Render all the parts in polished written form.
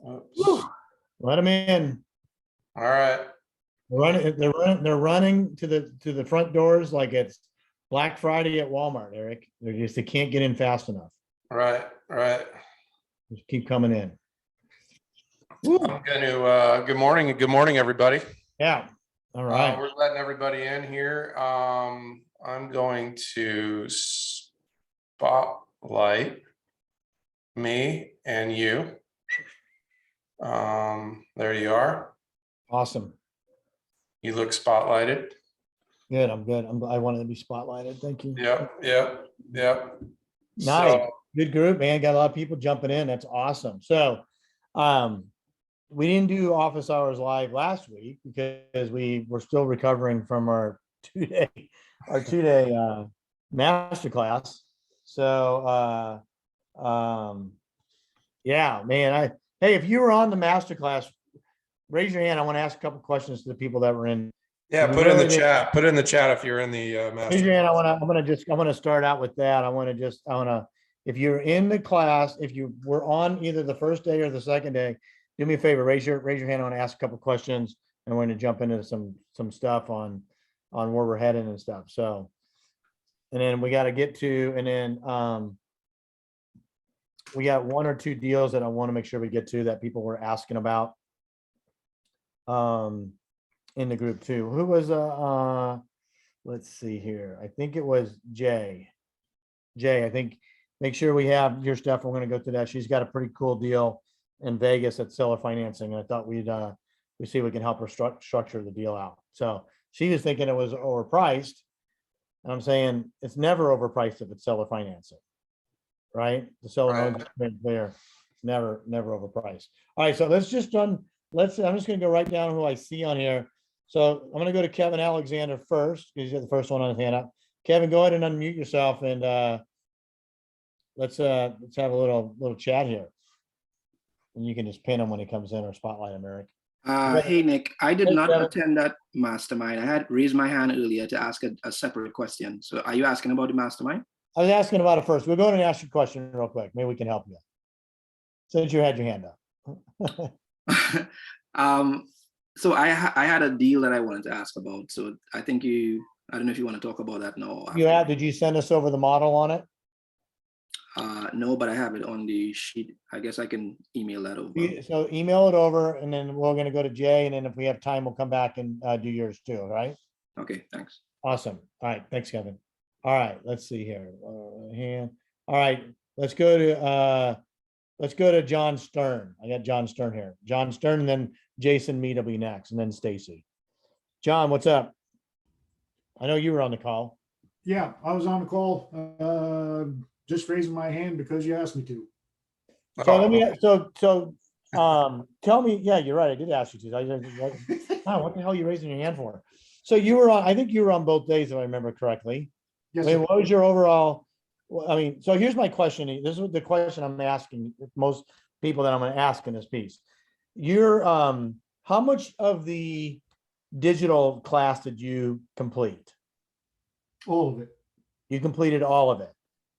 Oops. Let them in. All right. They're running to the front doors like it's Black Friday at Walmart, Eric. They can't get in fast enough. Right. Just keep coming in. I'm going to, good morning, everybody. Yeah. All right. We're letting everybody in here. I'm going to spotlight me and you. There you are. Awesome. You look spotlighted. Good. I'm good. I wanted to be spotlighted. Thank you. Yep. Nice. So, Good group, man. Got a lot of people jumping in. That's awesome. So, we didn't do office hours live last week because we were still recovering from our two-day masterclass. So, yeah, man. Hey, if you were on the masterclass, raise your hand. I want to ask a couple questions to the people that were in. yeah, put it in the chat. Put it in the chat if you're in the Raise your hand. master. I'm gonna start out with that. If you're in the class, if you were on either the first day or the second day, do me a favor, raise your hand. I want to ask a couple questions, and we're going to jump into some stuff on where we're heading and stuff. So, and then we got to get to, and then we got one or two deals that I want to make sure we get to that people were asking about in the group too. Who was let's see here. I think it was Jay. I think make sure we have your stuff. We're going to go through that. She's got a pretty cool deal in Vegas at seller financing. I thought we see if we can help her structure the deal out. So she was thinking it was overpriced. And I'm saying it's never overpriced if it's seller financing, right? The seller owns it there. It's never overpriced. All right. So I'm just going to go right down who I see on here. So I'm going to go to Kevin Alexander first because he's the first one on his hand up. Kevin, go ahead and unmute yourself and let's have a little chat here. And you can just pin him when he comes in or spotlight him, Eric. Hey, Nick, I did not attend that mastermind. I had raised my hand earlier to ask a separate question. So are you asking about the mastermind? I was asking about it first. We'll go ahead and ask you a question real quick. Maybe we can help you. Since you had your hand up. So I had a deal that I wanted to ask about. So I think I don't know if you want to talk about that now. Did you send us over the model on it? No, but I have it on the sheet. I guess I can email that over. So email it over, and then we're going to go to Jay, and then if we have time, we'll come back and do yours too. Right? Okay. Thanks. Awesome. All right. Thanks, Kevin. All right. Let's see here. All right. Let's go to John Stern. I got John Stern here. John Stern, and then Jason Mead will be next, and then Stacy. John, what's up? I know you were on the call. Yeah, I was on the call. Just raising my hand because you asked me to. So tell me, yeah, you're right. I did ask you to. What the hell are you raising your hand for? So you were on, I think you were on both days, if I remember correctly. Yes. I mean, what was your overall, so here's my question. This is the question I'm asking most people that I'm going to ask in this piece. How much of the digital class did you complete? All of it. You completed all of it.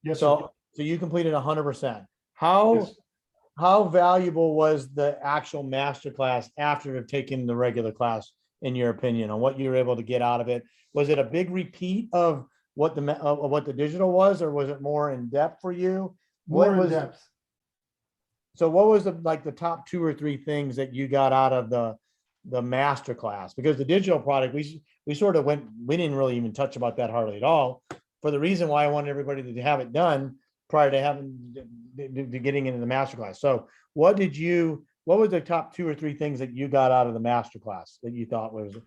Yes. So you completed 100%. How valuable was the actual master class after taking the regular class, in your opinion, on what you were able to get out of it? Was it a big repeat of what the digital was, or was it more in depth for you? More in depth. So what was the top 2 or 3 things that you got out of the master class? Because the digital product, we sort of we didn't really even touch about that hardly at all, for the reason why I wanted everybody to have it done prior to getting into the masterclass. So what was the top 2 or 3 things that you got out of the masterclass that you thought was?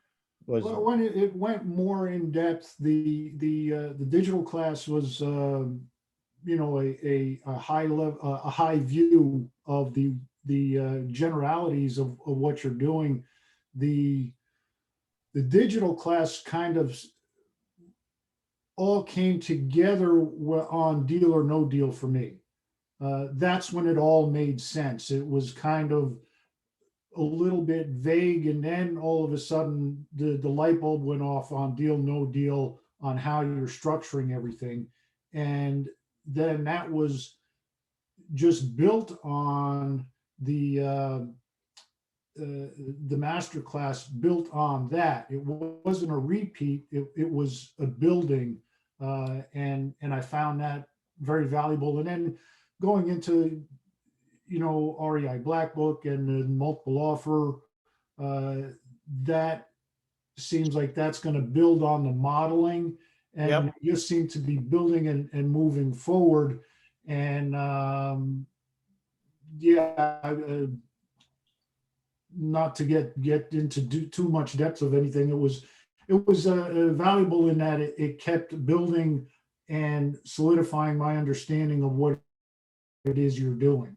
Well, when it went more in depth, the digital class was, a high level, a high view of the generalities of what you're doing. The digital class kind of all came together on Deal or No Deal for me. That's when it all made sense. It was kind of a little bit vague, and then all of a sudden the light bulb went off on Deal No Deal, on how you're structuring everything. And then that was just built on the master class, built on that. It wasn't a repeat. It was a building, and I found that very valuable. And then going into, REI Black Book and the multiple offer, that seems like that's going to build on the modeling, and Yep. you seem to be building and moving forward. And yeah, not to get into too much depth of anything, it was valuable in that it kept building and solidifying my understanding of what it is you're doing.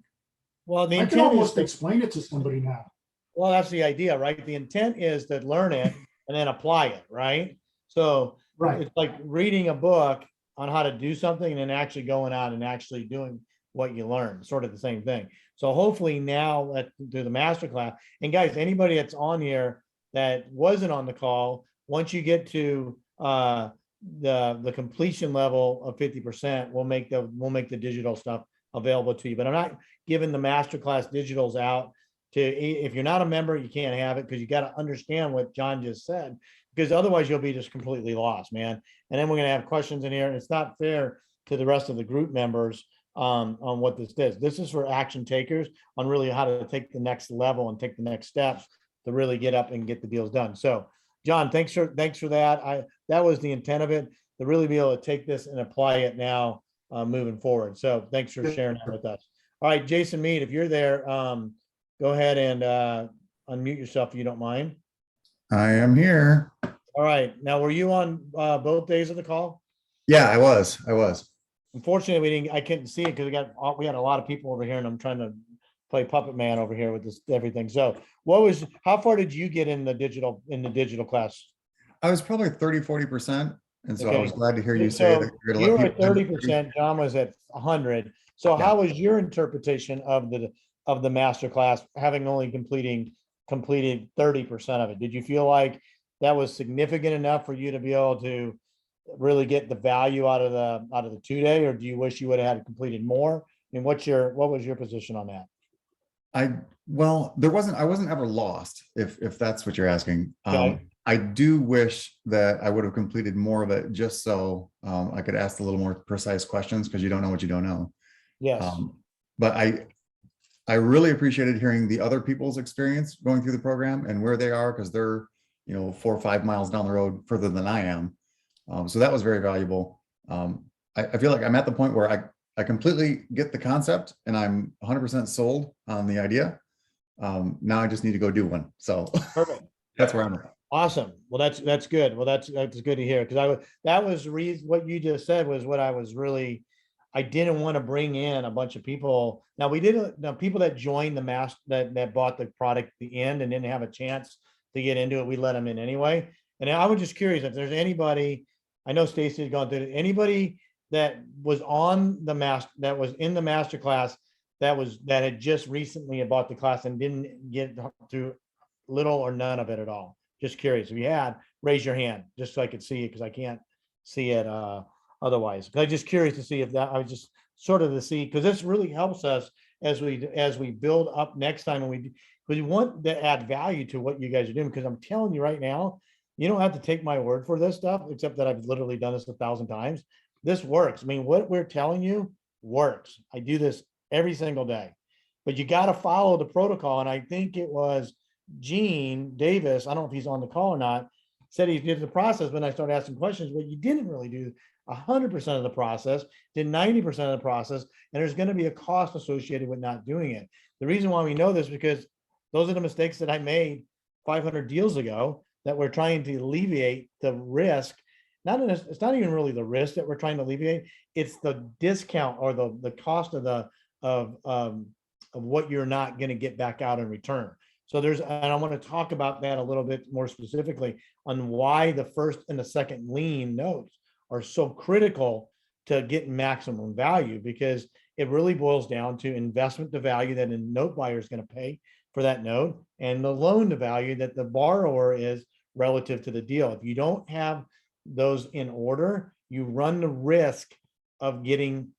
Well, the I can intent is almost to, explain it to somebody now. well, that's the idea, right? The intent is to learn it and then apply it, right? So Right. it's like reading a book on how to do something and then actually going out and actually doing what you learn, sort of the same thing. So hopefully now through the masterclass, and guys, anybody that's on here that wasn't on the call, once you get to the completion level of 50%, we'll make the digital stuff available to you. But I'm not giving the masterclass digitals out to, if you're not a member, you can't have it, because you got to understand what John just said, because otherwise you'll be just completely lost, man. And then we're going to have questions in here, and it's not fair to the rest of the group members on what this is. This is for action takers on really how to take the next level and take the next steps to really get up and get the deals done. So John, thanks for that. That was the intent of it, to really be able to take this and apply it now moving forward. So thanks for sharing that with us. All right, Jason Mead, if you're there, go ahead and unmute yourself if you don't mind. I am here. All right. Now, were you on both days of the call? Yeah, I was. Unfortunately, I couldn't see it because we had a lot of people over here, and I'm trying to play puppet man over here with this everything. So how far did you get in the digital class? I was probably 30-40%. And so I Okay. was glad to hear you So say that you're you gonna were let at people 30%, John was at 100. So Yeah. how was your interpretation of the master class, having only completed 30% of it? Did you feel like that was significant enough for you to be able to really get the value out of the 2-day, or do you wish you would have had completed more? I mean, what was your position on that? I wasn't ever lost, if that's what you're asking. Okay. I do wish that I would have completed more of it, just so I could ask a little more precise questions, because you don't know what you don't know. Yes. But I really appreciated hearing the other people's experience going through the program and where they are, because they're 4 or 5 miles down the road further than I am. So that was very valuable. I feel like I'm at the point where I completely get the concept and I'm 100% sold on the idea. Now I just need to go do one. So Perfect. that's where I'm at. Awesome. Well, that's good. Well, that's good to hear, because that was the reason what you just said was what I didn't want to bring in a bunch of people. Now people that joined the that bought the product at the end and didn't have a chance to get into it, we let them in anyway. And I was just curious if there's anybody, I know Stacy had gone through it, anybody that was that was in the master class that had just recently bought the class and didn't get through little or none of it at all. Just curious. If you had, raise your hand just so I could see it, because I can't see it otherwise. But I'm just curious to see if that, I was just sort of to see, because this really helps us as we build up next time, and we want to add value to what you guys are doing. Because I'm telling you right now, you don't have to take my word for this stuff, except that I've literally done this 1,000 times. This works. I mean, what we're telling you works. I do this every single day, but you got to follow the protocol. And I think it was Gene Davis, I don't know if he's on the call or not, said he did the process. When I started asking questions, well, you didn't really do 100% of the process, did 90% of the process, and there's going to be a cost associated with not doing it. The reason why we know this is because those are the mistakes that I made 500 deals ago, that we're trying to alleviate the risk. It's not even really the risk that we're trying to alleviate. It's the discount or the cost of what you're not going to get back out in return. So and I want to talk about that a little bit more specifically on why the first and the second lien notes are so critical to get maximum value, because it really boils down to investment to value that a note buyer is going to pay for that note, and the loan to value that the borrower is relative to the deal. If you don't have those in order, you run the risk of getting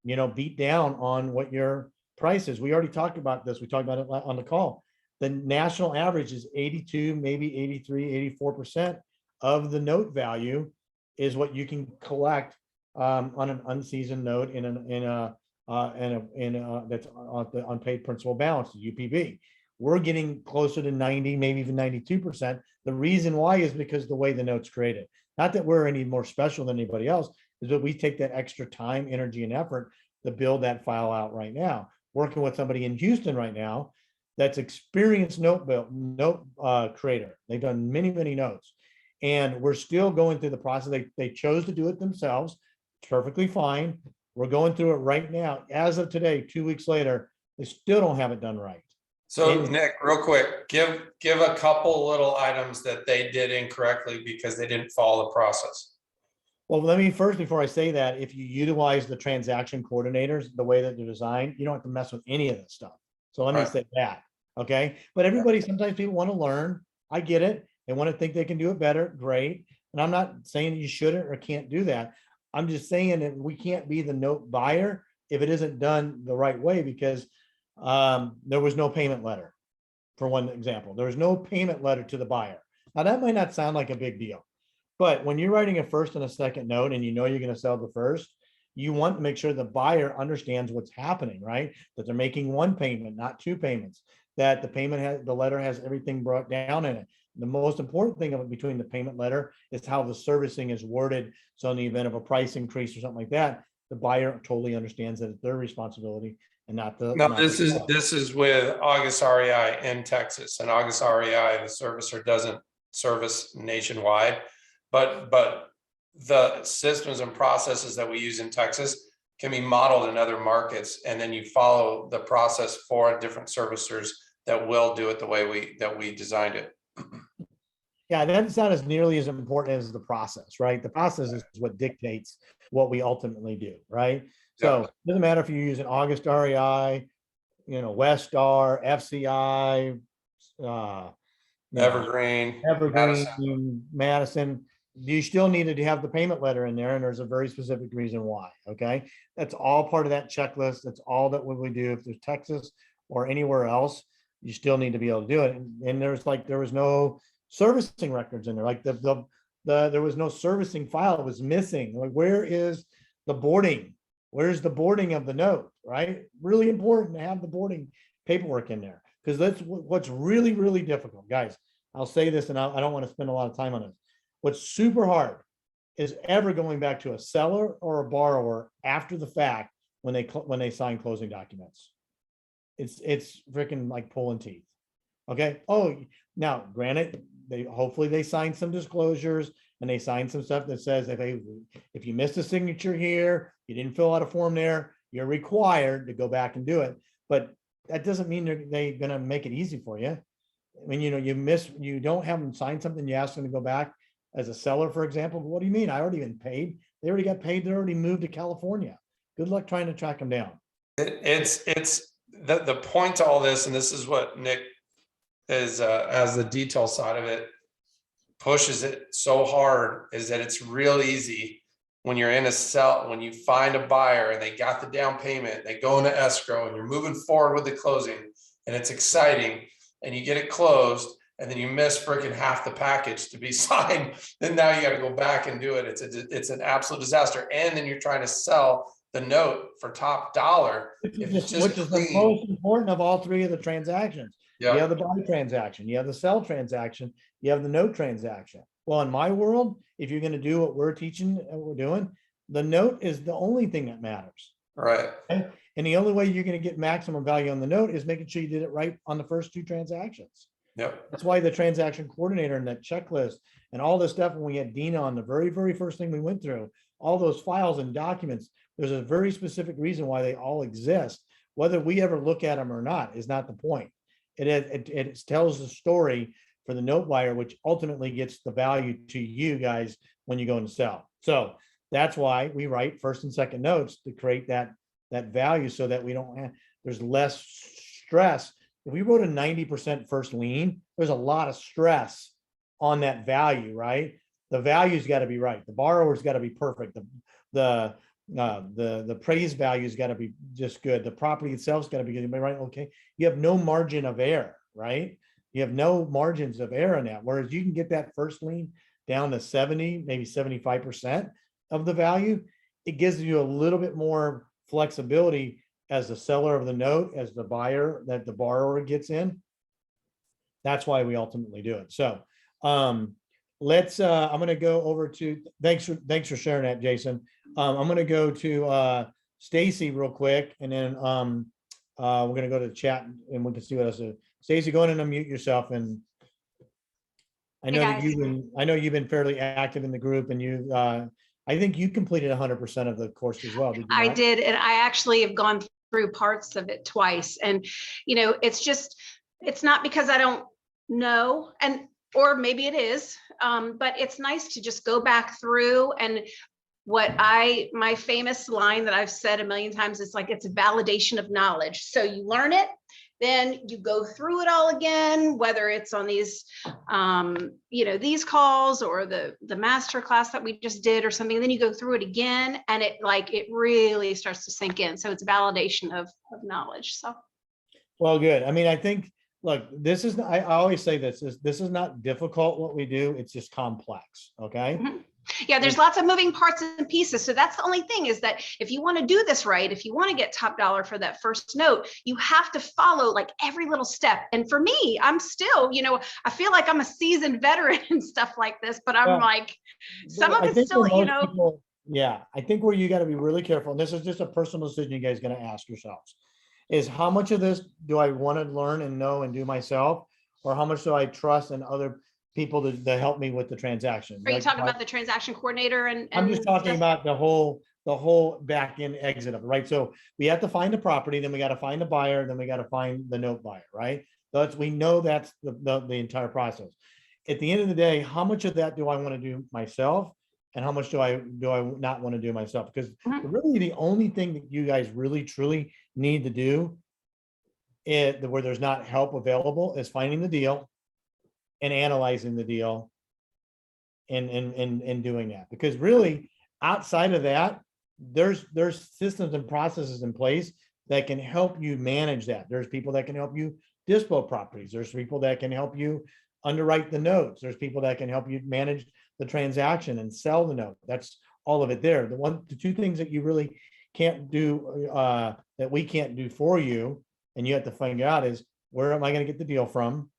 beat down on what your price is. We already talked about this. We talked about it on the call. The national average is 82, maybe 83, 84% of the note value is what you can collect on an unseasoned note in a that's on the unpaid principal balance, the UPB. We're getting closer to 90, maybe even 92%. The reason why is because the way the note's created. Not that we're any more special than anybody else, is that we take that extra time, energy, and effort to build that file out right now. Working with somebody in Houston right now that's experienced note creator. They've done many, many notes. And we're still going through the process. They chose to do it themselves. Perfectly fine. We're going through it right now. As of today, 2 weeks later, they still don't have it done right. So And- Nick, real quick, give a couple little items that they did incorrectly because they didn't follow the process. Well, let me first, before I say that, if you utilize the transaction coordinators, the way that they're designed, you don't have to mess with any of this stuff. So let me Right. say that, okay? But everybody, sometimes people want to learn. I get it. They want to think they can do it better. Great. And I'm not saying you shouldn't or can't do that. I'm just saying that we can't be the note buyer if it isn't done the right way, because there was no payment letter. For one example, there was no payment letter to the buyer. Now that might not sound like a big deal, but when you're writing a first and a second note and you know you're going to sell the first, you want to make sure the buyer understands what's happening, right? That they're making one payment, not two payments, that the letter has everything brought down in it. The most important thing between the payment letter is how the servicing is worded. So in the event of a price increase or something like that, the buyer totally understands that it's their responsibility and not the. No, this is with August REI in Texas, and August REI, the servicer doesn't service nationwide, but the systems and processes that we use in Texas can be modeled in other markets, and then you follow the process for different servicers that will do it the way we designed it. Yeah, that's not as nearly as important as the process, right? The process is what dictates what we ultimately do, right? So it doesn't matter if you use an August REI, Westar, FCI, Evergreen, Madison, you still needed to have the payment letter in there, and there's a very specific reason why. Okay, that's all part of that checklist. That's all that we do. If there's Texas or anywhere else, you still need to be able to do it. And there was no servicing records in there. Like there was no servicing file. It was missing. Like, where is the boarding? Where's the boarding of the note? Right? Really important to have the boarding paperwork in there, because that's what's really, really difficult, guys. I'll say this, and I don't want to spend a lot of time on it. What's super hard is ever going back to a seller or a borrower after the fact when they sign closing documents. It's freaking like pulling teeth. Okay. Oh, now granted, hopefully they sign some disclosures and they sign some stuff that says if you missed a signature here, you didn't fill out a form there, you're required to go back and do it. But that doesn't mean they're going to make it easy for you. I mean, you don't have them sign something, you ask them to go back as a seller, for example. What do you mean? I already been paid. They already got paid. They already moved to California. Good luck trying to track them down. It's the point to all this, and this is what Nick is as the detail side of it pushes it so hard, is that it's real easy when you're in a sell, when you find a buyer and they got the down payment, they go into escrow and you're moving forward with the closing and it's exciting and you get it closed, and then you miss freaking half the package to be signed. Then now you got to go back and do it. It's an absolute disaster. And then you're trying to sell the note for top dollar. Which is the most important of all three of the transactions. Yeah. You have the buy transaction, you have the sell transaction, you have the note transaction. Well, in my world, if you're going to do what we're teaching and we're doing, the note is the only thing that matters. Right. Okay? And the only way you're going to get maximum value on the note is making sure you did it right on the first two transactions. Yep. That's why the transaction coordinator and that checklist and all this stuff, when we had Dina on, the very, very first thing we went through, all those files and documents, there's a very specific reason why they all exist. Whether we ever look at them or not is not the point. It tells the story for the note buyer, which ultimately gets the value to you guys when you go and sell. So that's why we write first and second notes to create that value, so that we don't have, there's less stress. If we wrote a 90% first lien, there's a lot of stress on that value, right? The value's got to be right. The borrower's got to be perfect. The The appraised value's got to be just good. The property itself's got to be good, right? Okay, you have no margin of error, right? You have no margins of error in that. Whereas you can get that first lien down to 70, maybe 75% of the value. It gives you a little bit more flexibility as the seller of the note, as the buyer, that the borrower gets in. That's why we ultimately do it. So let's I'm going to go over to, thanks for sharing that, Jason. I'm going to go to Stacy real quick, and then we're going to go to the chat and we can see what else. Stacy, go ahead and unmute yourself. And I know that you've been fairly active in the group, and you I think you completed 100% of the course as well. Did you I not? did, and I actually have gone through parts of it twice. And it's not because I don't know, or maybe it is, but it's nice to just go back through. And my famous line that I've said a million times is like, it's a validation of knowledge. So you learn it, then you go through it all again, whether it's on these, these calls or the master class that we just did or something, and then you go through it again, and it really starts to sink in. So it's validation of knowledge. So. Well, good. I mean, I think, look, this is, I always say this is not difficult what we do. It's just complex. Okay. Mm-hmm. Yeah, there's lots of moving parts and pieces. So that's the only thing, is that if you want to do this right, if you want to get top dollar for that first note, you have to follow like every little step. And for me, I'm still, I feel like I'm a seasoned veteran and stuff like this, but I'm some of it's still, people, yeah, I think where you got to be really careful, and this is just a personal decision you guys got to ask yourselves, is how much of this do I want to learn and know and do myself, or how much do I trust in other people to help me with the transaction? Are you talking about the transaction coordinator? And I'm just talking about the whole back end exit of it, right? So we have to find the property, then we got to find the buyer, then we got to find the note buyer, right? We know that's the entire process. At the end of the day, how much of that do I want to do myself, and how much do I not want to do myself? Because really the only thing that you guys really truly need to do where there's not help available is finding the deal and analyzing the deal and doing that. Because really, outside of that, there's systems and processes in place that can help you manage that. There's people that can help you dispo properties. There's people that can help you underwrite the notes. There's people that can help you manage the transaction and sell the note. That's all of it there. The two things that you really can't do, that we can't do for you, and you have to find out, is where am I going to get the deal from,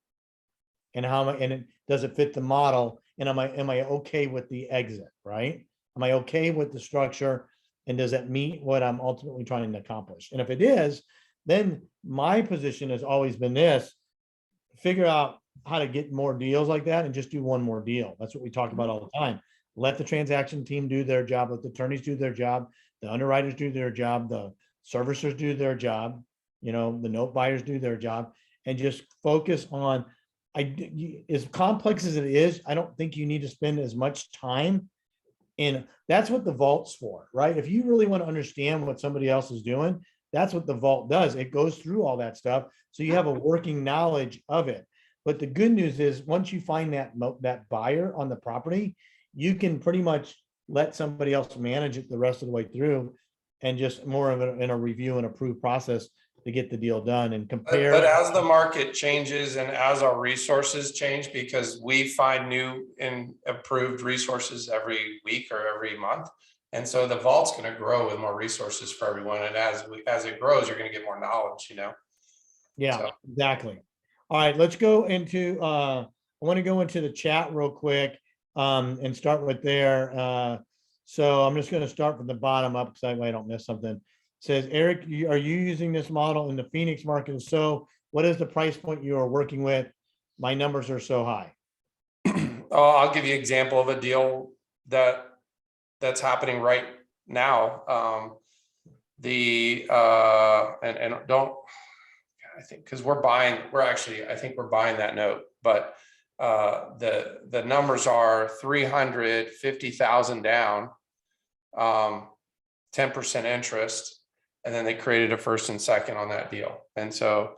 and does it fit the model, and am I okay with the exit, right? Am I okay with the structure, and does that meet what I'm ultimately trying to accomplish? And if it is, then my position has always been this: figure out how to get more deals like that and just do one more deal. That's what we talk about all the time. Let the transaction team do their job, let the attorneys do their job, the underwriters do their job, the servicers do their job, the note buyers do their job, and just focus on, as complex as it is, I don't think you need to spend as much time. And that's what the vault's for, right? If you really want to understand what somebody else is doing, that's what the vault does. It goes through all that stuff, so you have a working knowledge of it. But the good news is, once you find that buyer on the property, you can pretty much let somebody else manage it the rest of the way through, and just more of in a review and approve process to get the deal done and compare. But as the market changes and as our resources change, because we find new and approved resources every week or every month, and so the vault's going to grow with more resources for everyone. And as it grows, you're going to get more knowledge. Yeah, So. Exactly. All right, let's go into. I want to go into the chat real quick and start with there. So I'm just going to start from the bottom up, because I don't miss something. It says, Eric, are you using this model in the Phoenix market? If so, what is the price point you are working with? My numbers are so high. I'll give you an example of a deal that's happening right now. I think because I think we're buying that note, but the numbers are 350,000 down, 10% interest, and then they created a first and second on that deal. And so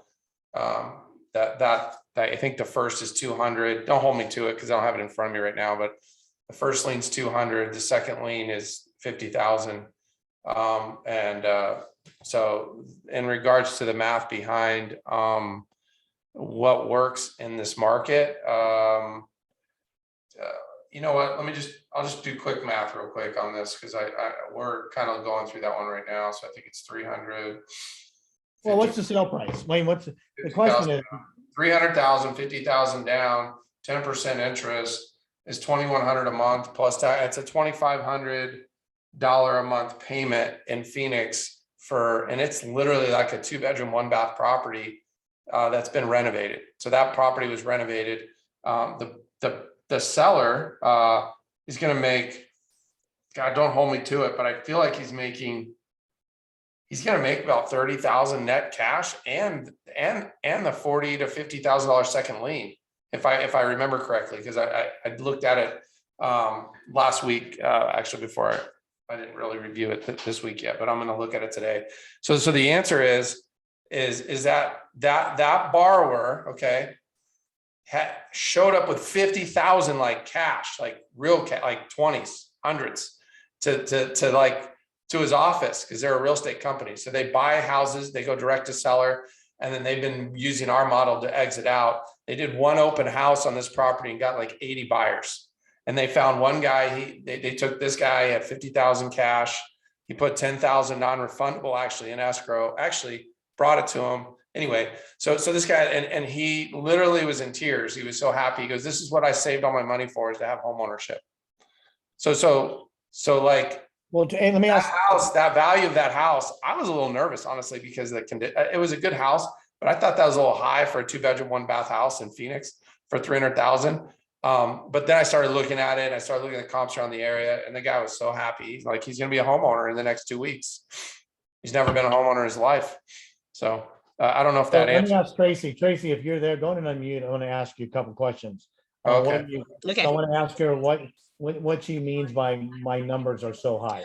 that I think the first is 200. Don't hold me to it because I don't have it in front of me right now, but the first lien's 200, the second lien is 50,000, So in regards to the math behind what works in this market, you know what, I'll just do quick math real quick on this, because we're kind of going through that one right now. So I think it's 300. Well, what's the sale price? Wayne, what's the question is, 300,000, 50,000 down, 10% interest is 2,100 a month plus that. It's a $2,500 a month payment in Phoenix and it's literally like a 2-bedroom, 1-bath property that's been renovated. So that property was renovated. The seller is going to make, God, don't hold me to it, but I feel like he's going to make about 30,000 net cash and the $40,000 to $50,000 second lien, if I remember correctly, because I looked at it last week, actually, before I didn't really review it this week yet, but I'm going to look at it today. So the answer is that borrower, okay, showed up with 50,000 like cash, like real cash, like 20s, hundreds to his office, because they're a real estate company. So they buy houses, they go direct to seller, and then they've been using our model to exit out. They did one open house on this property and got like 80 buyers. And they found one guy, they took this guy at 50,000 cash. He put 10,000 non-refundable actually in escrow, actually brought it to him. Anyway, so this guy, and he literally was in tears. He was so happy. He goes, this is what I saved all my money for, is to have home ownership. So like, well, and let me ask, that value of that house, I was a little nervous, honestly, because it was a good house, but I thought that was a little high for a 2-bedroom, 1-bath house in Phoenix for 300,000. But then I started looking at it. I started looking at the comps around the area, and the guy was so happy. Like, he's going to be a homeowner in the next 2 weeks. He's never been a homeowner in his life. So I don't know if that let me answers. ask Tracy. Tracy, if you're there, go and unmute. I want to ask you a couple questions. Okay. I want to ask her what she means by my numbers are so high.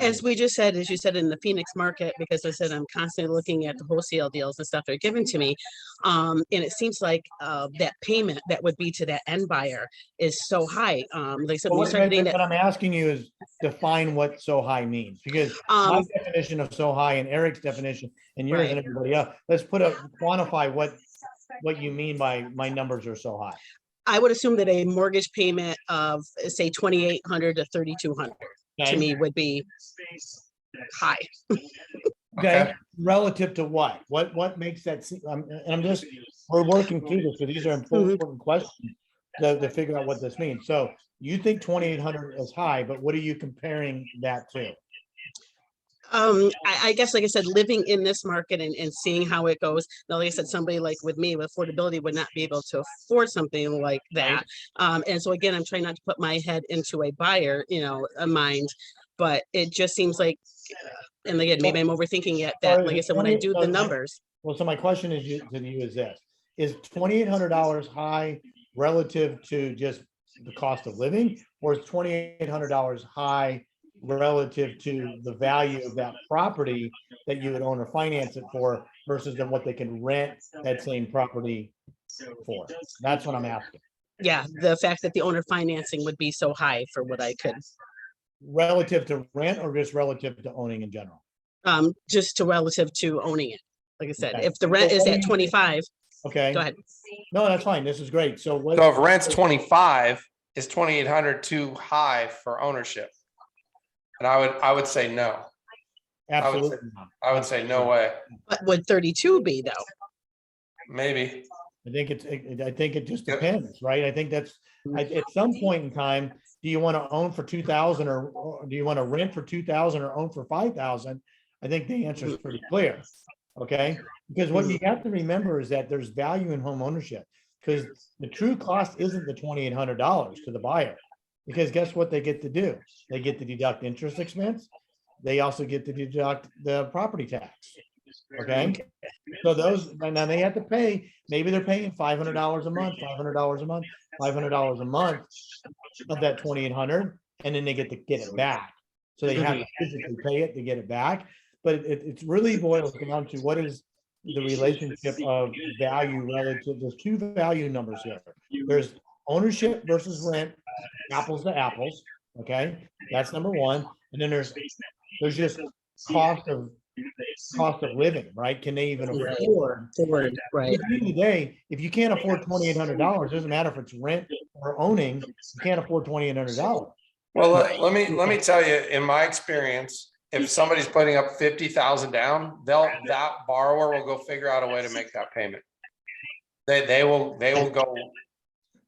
As we just said, as you said, in the Phoenix market, because I said I'm constantly looking at the wholesale deals and stuff that are given to me. And it seems like that payment that would be to that end buyer is so high. Like I said, when you start getting What I'm asking you is define what so high means, because my definition of so high and Eric's definition and yours and everybody else, let's quantify what you mean by my numbers are so high. I would assume that a mortgage payment of say 2,800 to 3,200 to me would be high. Okay. Relative to what? What makes that? We're working through this, so these are important questions to figure out what this means. So you think 2,800 is high, but what are you comparing that to? I guess, like I said, living in this market and seeing how it goes. Now, like I said, somebody like with me with affordability would not be able to afford something like that. And so again, I'm trying not to put my head into a buyer, a mind, but it just seems like, and again, maybe I'm overthinking it, that, like I said, when I do the numbers. Well, so my question to you is this: is $2,800 high relative to just the cost of living, or is $2,800 high relative to the value of that property that you would own or finance it for versus than what they can rent that same property for? That's what I'm asking. Yeah, the fact that the owner financing would be so high for what I could. Relative to rent or just relative to owning in general? Just to relative to owning it. Like I said, Okay. if the rent is at 25. Okay. Go ahead. No, that's fine. This is great. So if rent's 25, is 2,800 too high for ownership? And I would say no. Absolutely. I would say no way. What would 32 be though? Maybe. I think it just depends, right? I think that's at some point in time, do you want to own for 2,000 or do you want to rent for 2,000 or own for 5,000? I think the answer is pretty clear. Okay. Because what you have to remember is that there's value in home ownership, because the true cost isn't the $2,800 to the buyer, because guess what they get to do? They get to deduct interest expense. They also get to deduct the property tax. Okay. So now they have to pay, maybe they're paying $500 a month, $500 a month, $500 a month of that 2,800, and then they get to get it back. So they have to physically pay it to get it back. But it really boils down to what is the relationship of value relative. There's two value numbers here. There's ownership versus rent, apples to apples. Okay, that's number one. And then there's just cost of living, right? Can they even Right. afford? Forward, right. At the end of the day, if you can't afford $2,800, doesn't matter if it's rent or owning, you can't afford $2,800. Well, let me tell you, in my experience, if somebody's putting up 50,000 down, that borrower will go figure out a way to make that payment. They will go,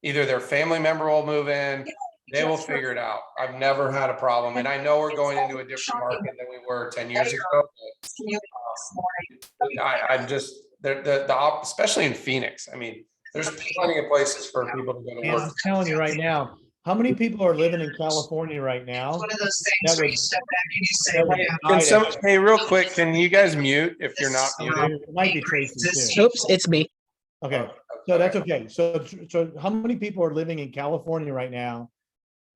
either their family member will move in, they will figure it out. I've never had a problem, and I know we're going into a different market than we were 10 years ago. I'm just, especially in Phoenix, I mean, there's plenty of places for people to go to And work. I'm telling you right now, how many people are living in California right now? One of those That things where would- you step back and you say, that would "Yeah, die to- Hey, real quick, can you guys mute if you're not muted? It might be Tracy too. Oops, it's me. Okay, so that's okay. So how many people are living in California right now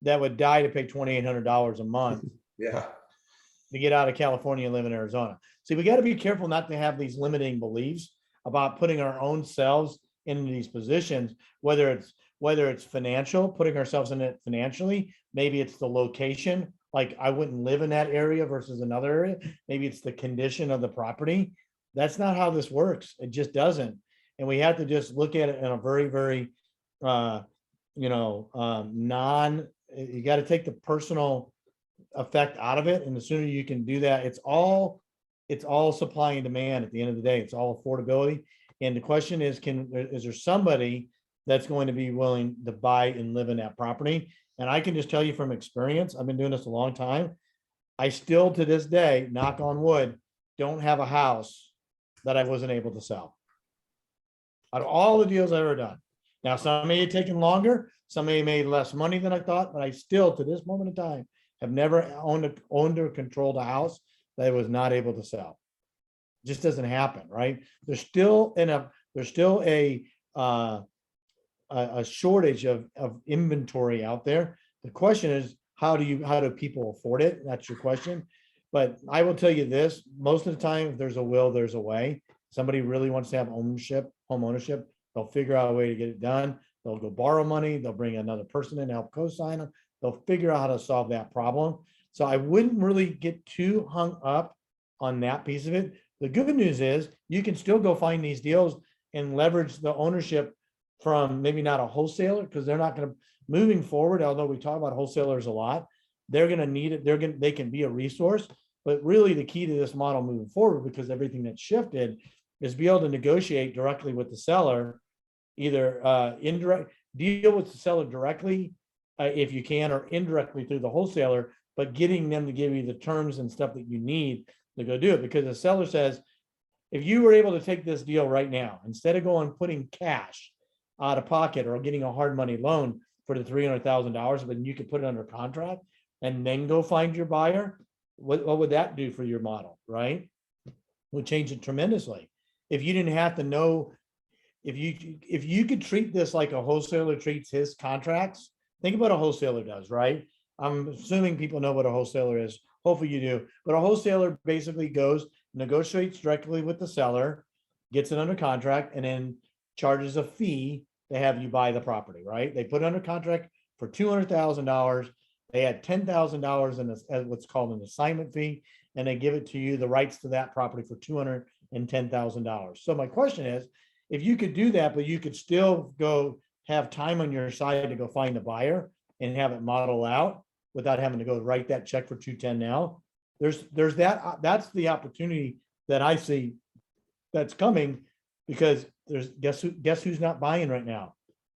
that would die to pay $2,800 a month Yeah. to get out of California and live in Arizona? See, we got to be careful not to have these limiting beliefs about putting our own selves in these positions, whether it's financial, putting ourselves in it financially, maybe it's the location, like I wouldn't live in that area versus another area, maybe it's the condition of the property. That's not how this works. It just doesn't. And we have to just look at it in a very, very, you got to take the personal effect out of it. And the sooner you can do that, it's all supply and demand at the end of the day. It's all affordability. And the question is, is there somebody that's going to be willing to buy and live in that property? And I can just tell you from experience, I've been doing this a long time. I still to this day, knock on wood, don't have a house that I wasn't able to sell. Out of all the deals I've ever done. Now, some may have taken longer, some may have made less money than I thought, but I still, to this moment in time, have never owned or controlled a house that I was not able to sell. Just doesn't happen, right? There's still a shortage of inventory out there. The question is, how do people afford it? That's your question. But I will tell you this, most of the time, if there's a will, there's a way. Somebody really wants to have home ownership, they'll figure out a way to get it done. They'll go borrow money, they'll bring another person in to help co-sign them. They'll figure out how to solve that problem. So I wouldn't really get too hung up on that piece of it. The good news is you can still go find these deals and leverage the ownership from maybe not a wholesaler, because they're not going to, moving forward, although we talk about wholesalers a lot, they're going to need it. They can be a resource, but really the key to this model moving forward, because everything that's shifted, is be able to negotiate directly with the seller, either indirect, deal with the seller directly if you can, or indirectly through the wholesaler, but getting them to give you the terms and stuff that you need to go do it. Because the seller says, if you were able to take this deal right now, instead of going putting cash out of pocket or getting a hard money loan for the $300,000, but you could put it under contract and then go find your buyer, what would that do for your model, right? Would change it tremendously. If you didn't have to know, if you could treat this like a wholesaler treats his contracts, think about what a wholesaler does, right? I'm assuming people know what a wholesaler is. Hopefully you do. But a wholesaler basically goes, negotiates directly with the seller, gets it under contract, and then charges a fee to have you buy the property, right? They put it under contract for $200,000. They add $10,000 in what's called an assignment fee, and they give it to you, the rights to that property, for $210,000. So my question is, if you could do that, but you could still go have time on your side to go find the buyer and have it model out without having to go write that check for 210 now, there's that's the opportunity that I see that's coming, because guess who's not buying right now?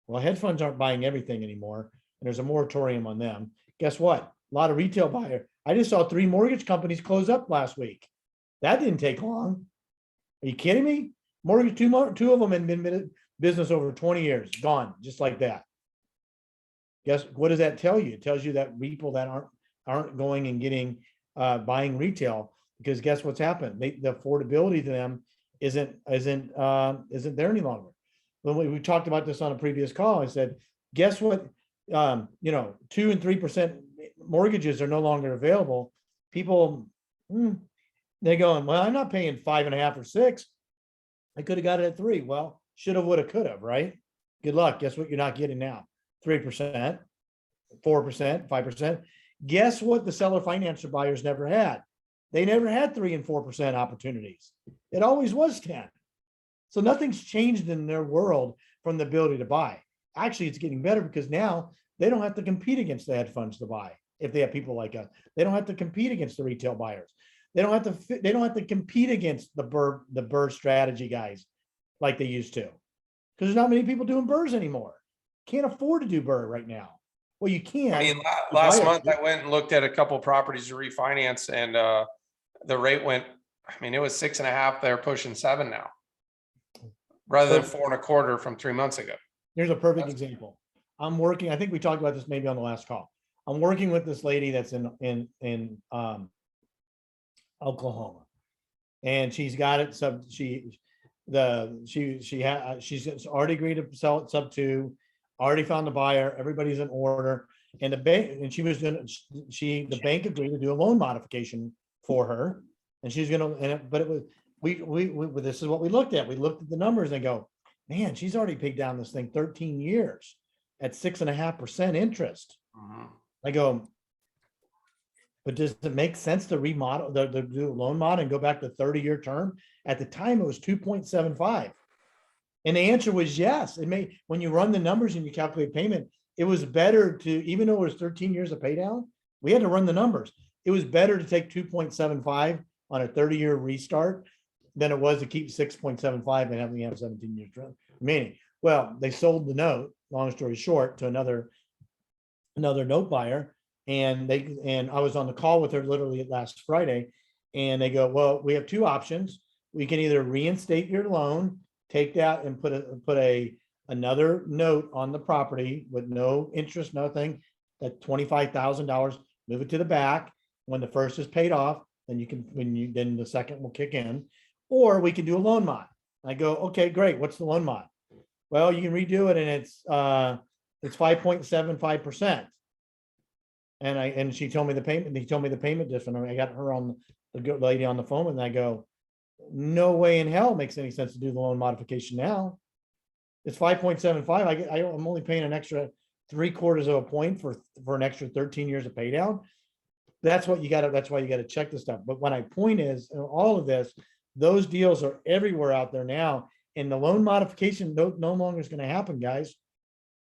Well, hedge funds aren't buying everything anymore, and there's a moratorium on them. Guess what? A lot of retail buyer. I just saw 3 mortgage companies close up last week. That didn't take long. Are you kidding me? Mortgage, two of them had been in business over 20 years, gone just like that. Guess what does that tell you? It tells you that people that aren't going and getting buying retail, because guess what's happened? The affordability to them isn't there any longer. When we talked about this on a previous call, I said, guess what? 2 and 3% mortgages are no longer available. People, they're going, well, I'm not paying 5.5 or 6. I could have got it at 3. Well, should have, would have, could have, right? Good luck. Guess what you're not getting now? 3%, 4%, 5%. Guess what the seller financier buyers never had? They never had 3 and 4% opportunities. It always was 10. So nothing's changed in their world from the ability to buy. Actually, it's getting better because now they don't have to compete against the hedge funds to buy. If they have people like us, they don't have to compete against the retail buyers. They don't have to compete against the BRRRR strategy guys like they used to. Because there's not many people doing BRRRRs anymore. Can't afford to do BRRRR right now. Well, you can. I mean, You last buy month it. I went and looked at a couple properties to refinance and the rate went, I mean, it was 6.5, they're pushing 7 now. Rather than 4.25 from 3 months ago. Here's a perfect example. I'm working, I think we talked about this maybe on the last call. I'm working with this lady that's in Oklahoma. And she's got it she's already agreed to sell it sub 2, already found the buyer, everybody's in order. And the bank, and the bank agreed to do a loan modification for her. And she's gonna, but it was, this is what we looked at. We looked at the numbers and go, man, she's already paid down this thing 13 years at 6.5% interest. Mhm. I go, but does it make sense to remodel, the do a loan mod and go back to 30-year term? At the time, it was 2.75. And the answer was yes. It may, when you run the numbers and you calculate payment, it was better to, even though it was 13 years of pay down, we had to run the numbers. It was better to take 2.75 on a 30-year restart than it was to keep 6.75 and having 17 years remaining. Well, they sold the note, long story short, to another note buyer. And I was on the call with her literally last Friday, and they go, well, we have 2 options. We can either reinstate your loan, take that and put another note on the property with no interest, nothing, that $25,000, move it to the back. When the first is paid off, then then the second will kick in, or we can do a loan mod. I go, okay, great. What's the loan mod? Well, you can redo it and it's 5.75%. And she told me the payment, he told me the payment difference. I got her on the good lady on the phone, and I go, no way in hell makes any sense to do the loan modification now. It's 5.75. I'm only paying an extra 3/4 of a point for an extra 13 years of pay down. That's why you got to check this stuff. But my point is, in all of this, those deals are everywhere out there now, and the loan modification no longer is going to happen, guys.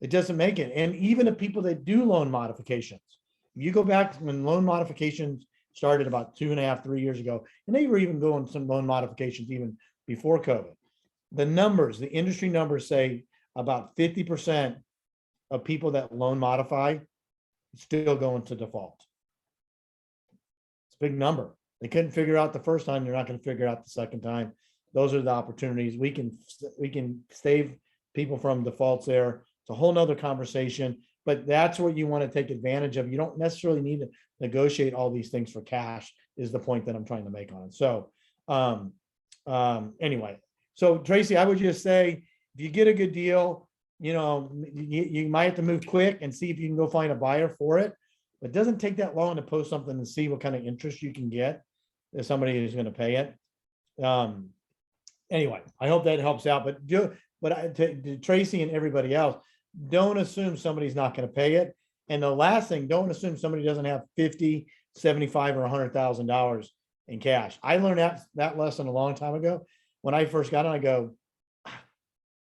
It doesn't make it. And even the people that do loan modifications, you go back when loan modifications started about 2.5, 3 years ago, and they were even doing some loan modifications even before COVID. The industry numbers say about 50% of people that loan modify still go into default. It's a big number. They couldn't figure out the first time. They're not going to figure out the second time. Those are the opportunities. We can save people from defaults there. It's a whole nother conversation, but that's what you want to take advantage of. You don't necessarily need to negotiate all these things for cash, is the point that I'm trying to make on it. So anyway, so Tracy, I would just say, if you get a good deal, you might have to move quick and see if you can go find a buyer for it. It doesn't take that long to post something and see what kind of interest you can get if somebody is going to pay it. Anyway, I hope that helps out. But to Tracy and everybody else, don't assume somebody's not going to pay it. And the last thing, don't assume somebody doesn't have $50, $75, or $100,000 in cash. I learned that lesson a long time ago. When I first got in, I go,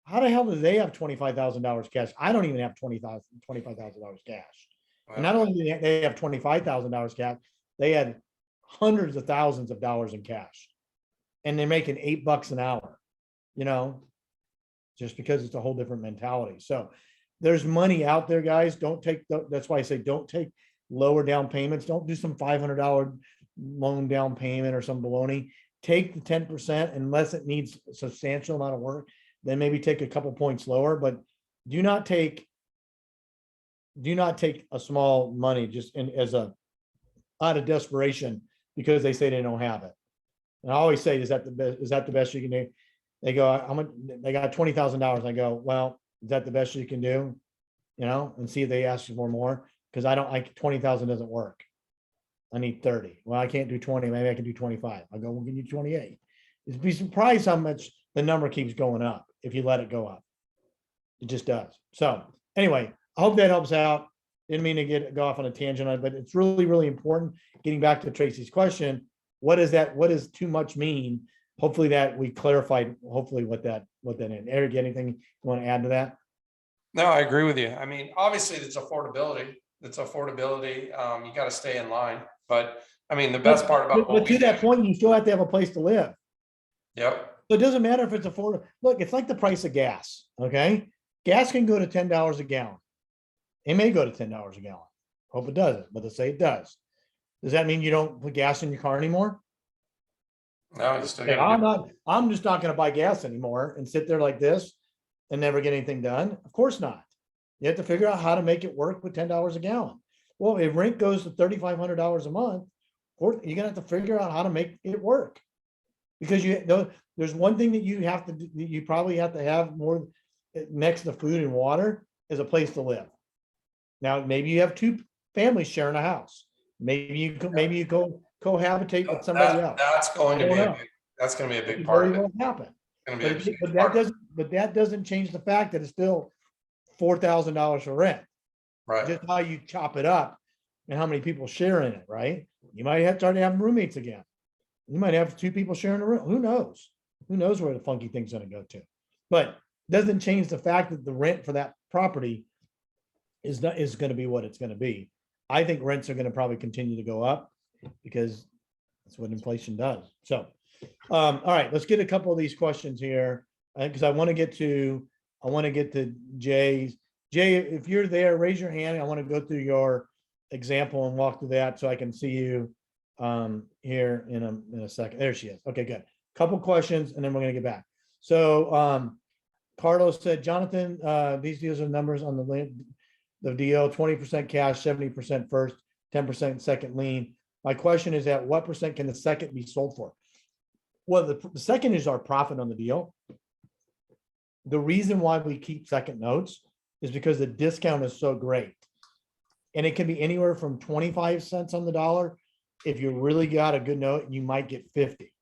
how the hell do they have $25,000 cash? I don't even have $25,000 cash. Wow. And not only do they have $25,000 cash, they had hundreds of thousands of dollars in cash, and they're making $8 an hour, just because it's a whole different mentality. So there's money out there, guys. That's why I say, don't take lower down payments. Don't do some $500 loan down payment or some baloney. Take the 10% unless it needs a substantial amount of work. Then maybe take a couple points lower, but do not take a small money just out of desperation because they say they don't have it. And I always say, is that the best you can do? They go, they got $20,000. I go, well, is that the best you can do? And see if they ask you for more. Because 20,000 doesn't work. I need 30. Well, I can't do 20. Maybe I can do 25. I go, we'll give you 28. You'd be surprised how much the number keeps going up if you let it go up. It just does. So anyway, I hope that helps out. didn't mean to go off on a tangent on it, but it's really, really important. Getting back to Tracy's question, what does too much mean? Hopefully that we clarified, hopefully what that is. Eric, anything you want to add to that? No, I agree with you. I mean, obviously it's affordability. You got to stay in line, but I mean, the best part about But to that point, you still have to have a place to live. Yep. So it doesn't matter if it's affordable. Look, it's like the price of gas, okay? Gas can go to $10 a gallon. It may go to $10 a gallon. Hope it doesn't, but let's say it does. Does that mean you don't put gas in your car anymore? No, you still Okay, got. I'm just not gonna buy gas anymore and sit there like this and never get anything done. Of course not. You have to figure out how to make it work with $10 a gallon. Well, if rent goes to $3,500 a month, you're gonna have to figure out how to make it work. Because there's one thing that you probably have to have more next to food and water is a place to live. Now, maybe you have two families sharing a house. Maybe you go cohabitate with somebody else. That's going to I be don't know. that's going to be a It big part very of it. well happen. Gonna be a huge But part that of it. that doesn't change the fact that it's still $4,000 for rent. Right. Just how you chop it up and how many people share in it, right? You might have to start having roommates again. You might have two people sharing a room. Who knows? Who knows where the funky thing's gonna go to? But doesn't change the fact that the rent for that property is gonna be what it's gonna be. I think rents are gonna probably continue to go up because that's what inflation does. So, all right, let's get a couple of these questions here, because I want to get to Jay's. Jay, if you're there, raise your hand. I want to go through your example and walk through that so I can see you here in a second. There she is. Okay, good. Couple questions and then we're gonna get back. So Carlos said, Jonathan, these deals are numbers on the deal, 20% cash, 70% first, 10% second lien. My question is at what percent can the second be sold for? Well, the second is our profit on the deal. The reason why we keep second notes is because the discount is so great. And it can be anywhere from 25 cents on the dollar. If you really got a good note, you might get 50.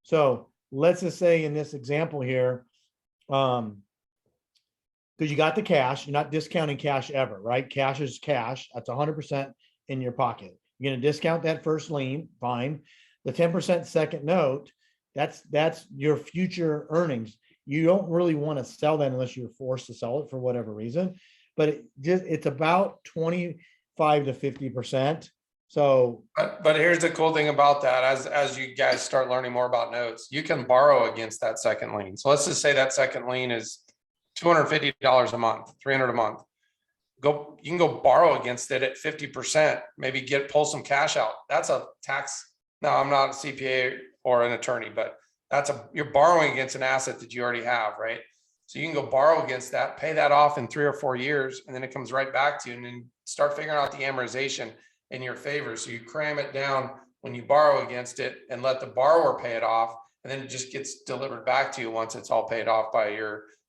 So let's just say in this example here, because you got the cash, you're not discounting cash ever, right? Cash is cash. That's 100% in your pocket. You're going to discount that first lien, fine. The 10% second note, that's your future earnings. You don't really want to sell that unless you're forced to sell it for whatever reason. But it's about 25 to 50%. So, but here's the cool thing about that. As you guys start learning more about notes, you can borrow against that second lien. So let's just say that second lien is $250 a month, $300 a month. You can go borrow against it at 50%, maybe pull some cash out. That's a tax. Now, I'm not a CPA or an attorney, but you're borrowing against an asset that you already have, right? So you can go borrow against that, pay that off in 3 or 4 years, and then it comes right back to you, and then start figuring out the amortization in your favor. So you cram it down when you borrow against it and let the borrower pay it off, and then it just gets delivered back to you once it's all paid off by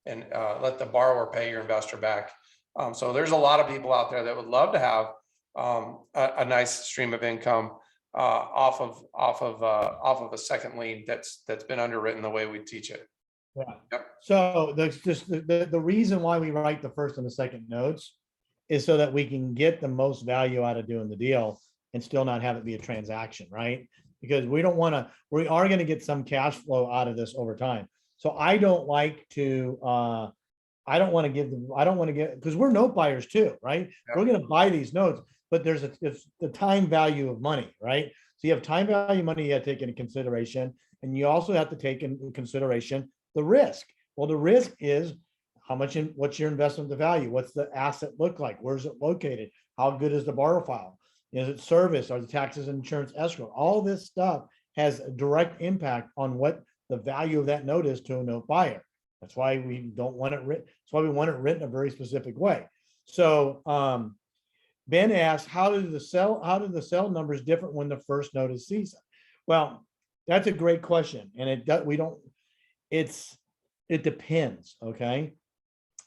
let the borrower pay your investor back. So there's a lot of people out there that would love to have a nice stream of income off of a second lien that's been underwritten the way we teach it. yeah. Yep. So the reason why we write the first and the second notes is so that we can get the most value out of doing the deal and still not have it be a transaction, right? Because we are going to get some cash flow out of this over time. So I don't like to, I don't want to get, because we're note buyers too, right? Yeah. We're going to buy these notes, but it's the time value of money, right? So you have time value money you have to take into consideration, and you also have to take into consideration the risk. Well, the risk is what's your investment to value? What's the asset look like? Where's it located? How good is the borrow file? Is it service? Are the taxes and insurance escrow? All this stuff has a direct impact on what the value of that note is to a note buyer. That's why we don't want it written. That's why we want it written a very specific way. So Ben asked, how do the sell numbers different when the first note is seasoned? Well, that's a great question. And it depends. Okay.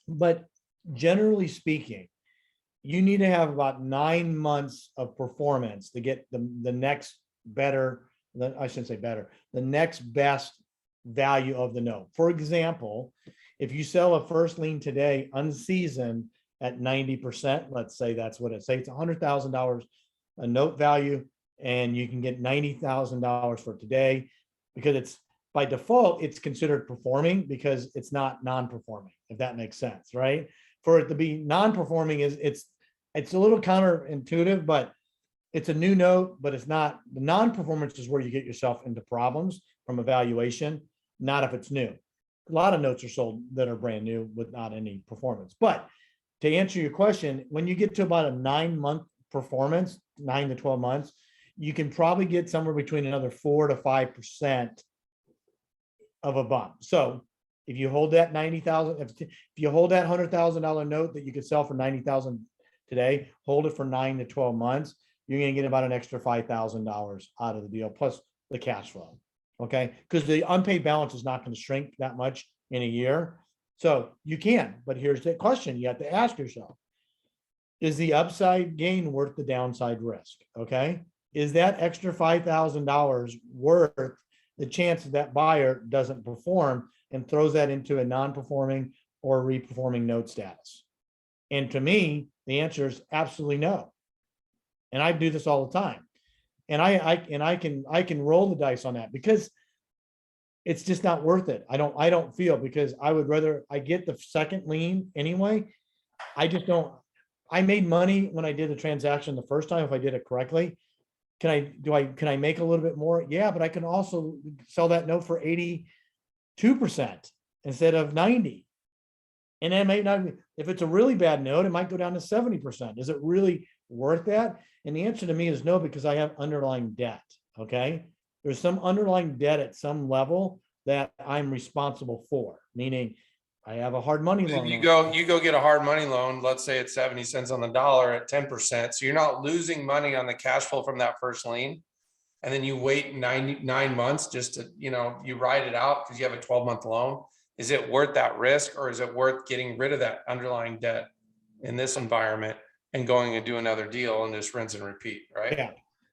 But generally speaking, you need to have about 9 months of performance to get the next the next best value of the note. For example, if you sell a first lien today unseasoned at 90%, let's say that's what it say, it's $100,000 a note value, and you can get $90,000 for today, because it's by default, it's considered performing because it's not non-performing, if that makes sense, right? For it to be non-performing it's a little counterintuitive, but it's a new note, but it's not. The non-performance is where you get yourself into problems from evaluation, not if it's new. A lot of notes are sold that are brand new with not any performance. But to answer your question, when you get to about a 9-month performance, 9 to 12 months, you can probably get somewhere between another 4 to 5% of a bump. So if you hold that 90,000, if you hold that $100,000 note that you could sell for 90,000 today, hold it for 9 to 12 months, you're going to get about an extra $5,000 out of the deal, plus the cash flow. Okay. Because the unpaid balance is not going to shrink that much in a year. So you can, but here's the question you have to ask yourself. Is the upside gain worth the downside risk? Okay. Is that extra $5,000 worth the chance that buyer doesn't perform and throws that into a non-performing or reperforming note status? And to me, the answer is absolutely no. And I do this all the time. And I can roll the dice on that because it's just not worth it. I don't feel, because I would rather I get the second lien anyway. I just don't. I made money when I did the transaction the first time if I did it correctly. Can I make a little bit more? Yeah, but I can also sell that note for 82% instead of 90. And it may not, if it's a really bad note, it might go down to 70%. Is it really worth that? And the answer to me is no, because I have underlying debt. Okay. There's some underlying debt at some level that I'm responsible for, meaning I have a hard money loan. You go get a hard money loan. Let's say it's 70 cents on the dollar at 10%. So you're not losing money on the cash flow from that first lien. And then you wait 9 months just to, you ride it out because you have a 12-month loan. Is it worth that risk, or is it worth getting rid of that underlying debt in this environment and going and do another deal and just rinse and repeat, right? Yeah,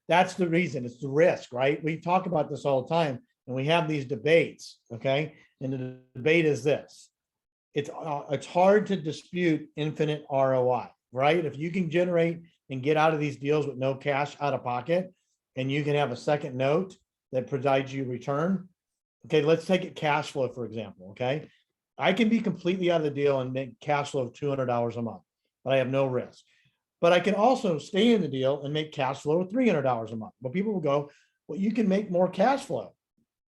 that's the reason. It's the risk, right? We talk about this all the time and we have these debates, okay? And the debate is this. It's hard to dispute infinite ROI, right? If you can generate and get out of these deals with no cash out of pocket, and you can have a second note that provides you return. Okay, let's take it cash flow, for example. Okay, I can be completely out of the deal and make cash flow of $200 a month, but I have no risk. But I can also stay in the deal and make cash flow of $300 a month. But people will go, well, you can make more cash flow.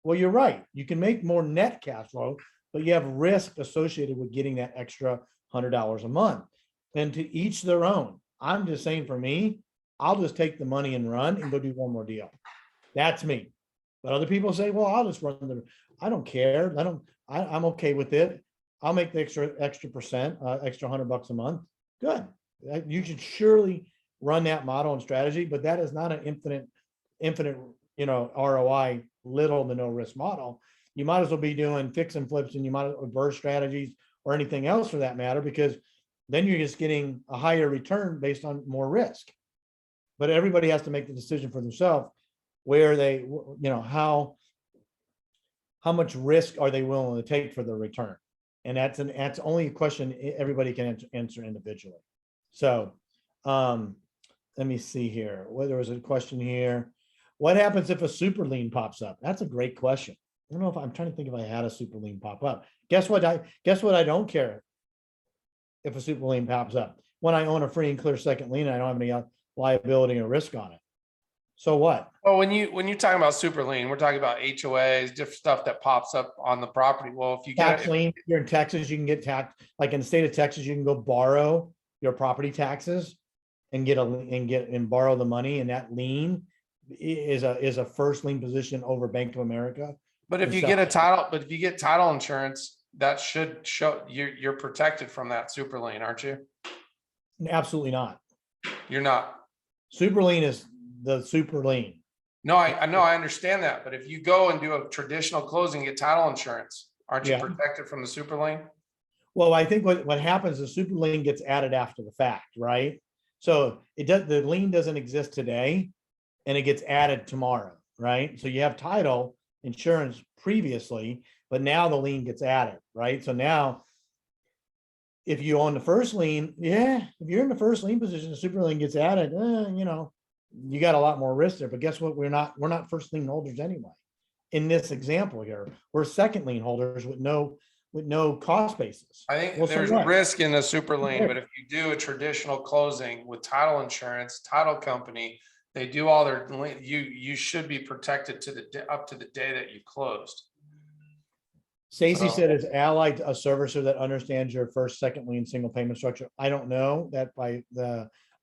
Well, you're right. You can make more net cash flow, but you have risk associated with getting that extra $100 a month. And to each their own. I'm just saying, for me, I'll just take the money and run and go do one more deal. That's me. But other people say, well, I'll just run I don't care. I'm okay with it. I'll make the extra percent, extra $100 a month. Good. You should surely run that model and strategy, but that is not an infinite, ROI, little to no risk model. You might as well be doing fix and flips, and you might burst strategies or anything else for that matter, because then you're just getting a higher return based on more risk. But everybody has to make the decision for themselves where they, how much risk are they willing to take for the return? And that's only a question everybody can answer individually. So let me see here. Well, there was a question here. What happens if a super lien pops up? That's a great question. I don't know if I'm trying to think if I had a super lien pop up. Guess what? I don't care if a super lien pops up. When I own a free and clear second lien, I don't have any liability or risk on it. So what? Well, when you're talking about super lien, we're talking about HOAs, different stuff that pops up on the property. Well, if you get Tax lien, you're in Texas, you can get taxed. Like in the state of Texas, you can go borrow your property taxes and borrow the money, and that lien is a first lien position over Bank of America. but if you get title insurance, that should show you're protected from that super lien, aren't you? Absolutely not. You're not. Super lien is the super lien. No, I know, I understand that. But if you go and do a traditional closing, get title insurance, aren't you Yeah. protected from the super lien? Well, I think what happens is super lien gets added after the fact, right? So the lien doesn't exist today and it gets added tomorrow, right? So you have title insurance previously, but now the lien gets added, right? So now if you own the first lien, yeah, if you're in the first lien position, the super lien gets added, you know, you got a lot more risk there, but guess what? We're not first lien holders anyway. In this example here, we're second lien holders with no cost basis. I think Well, so there's what? risk in a super lien, Okay. but if you do a traditional closing with title insurance, title company, they do all their, you should be protected to up to the day that you closed. Stacy So- said is Allied a servicer that understands your first, second lien, single payment structure? I don't know that I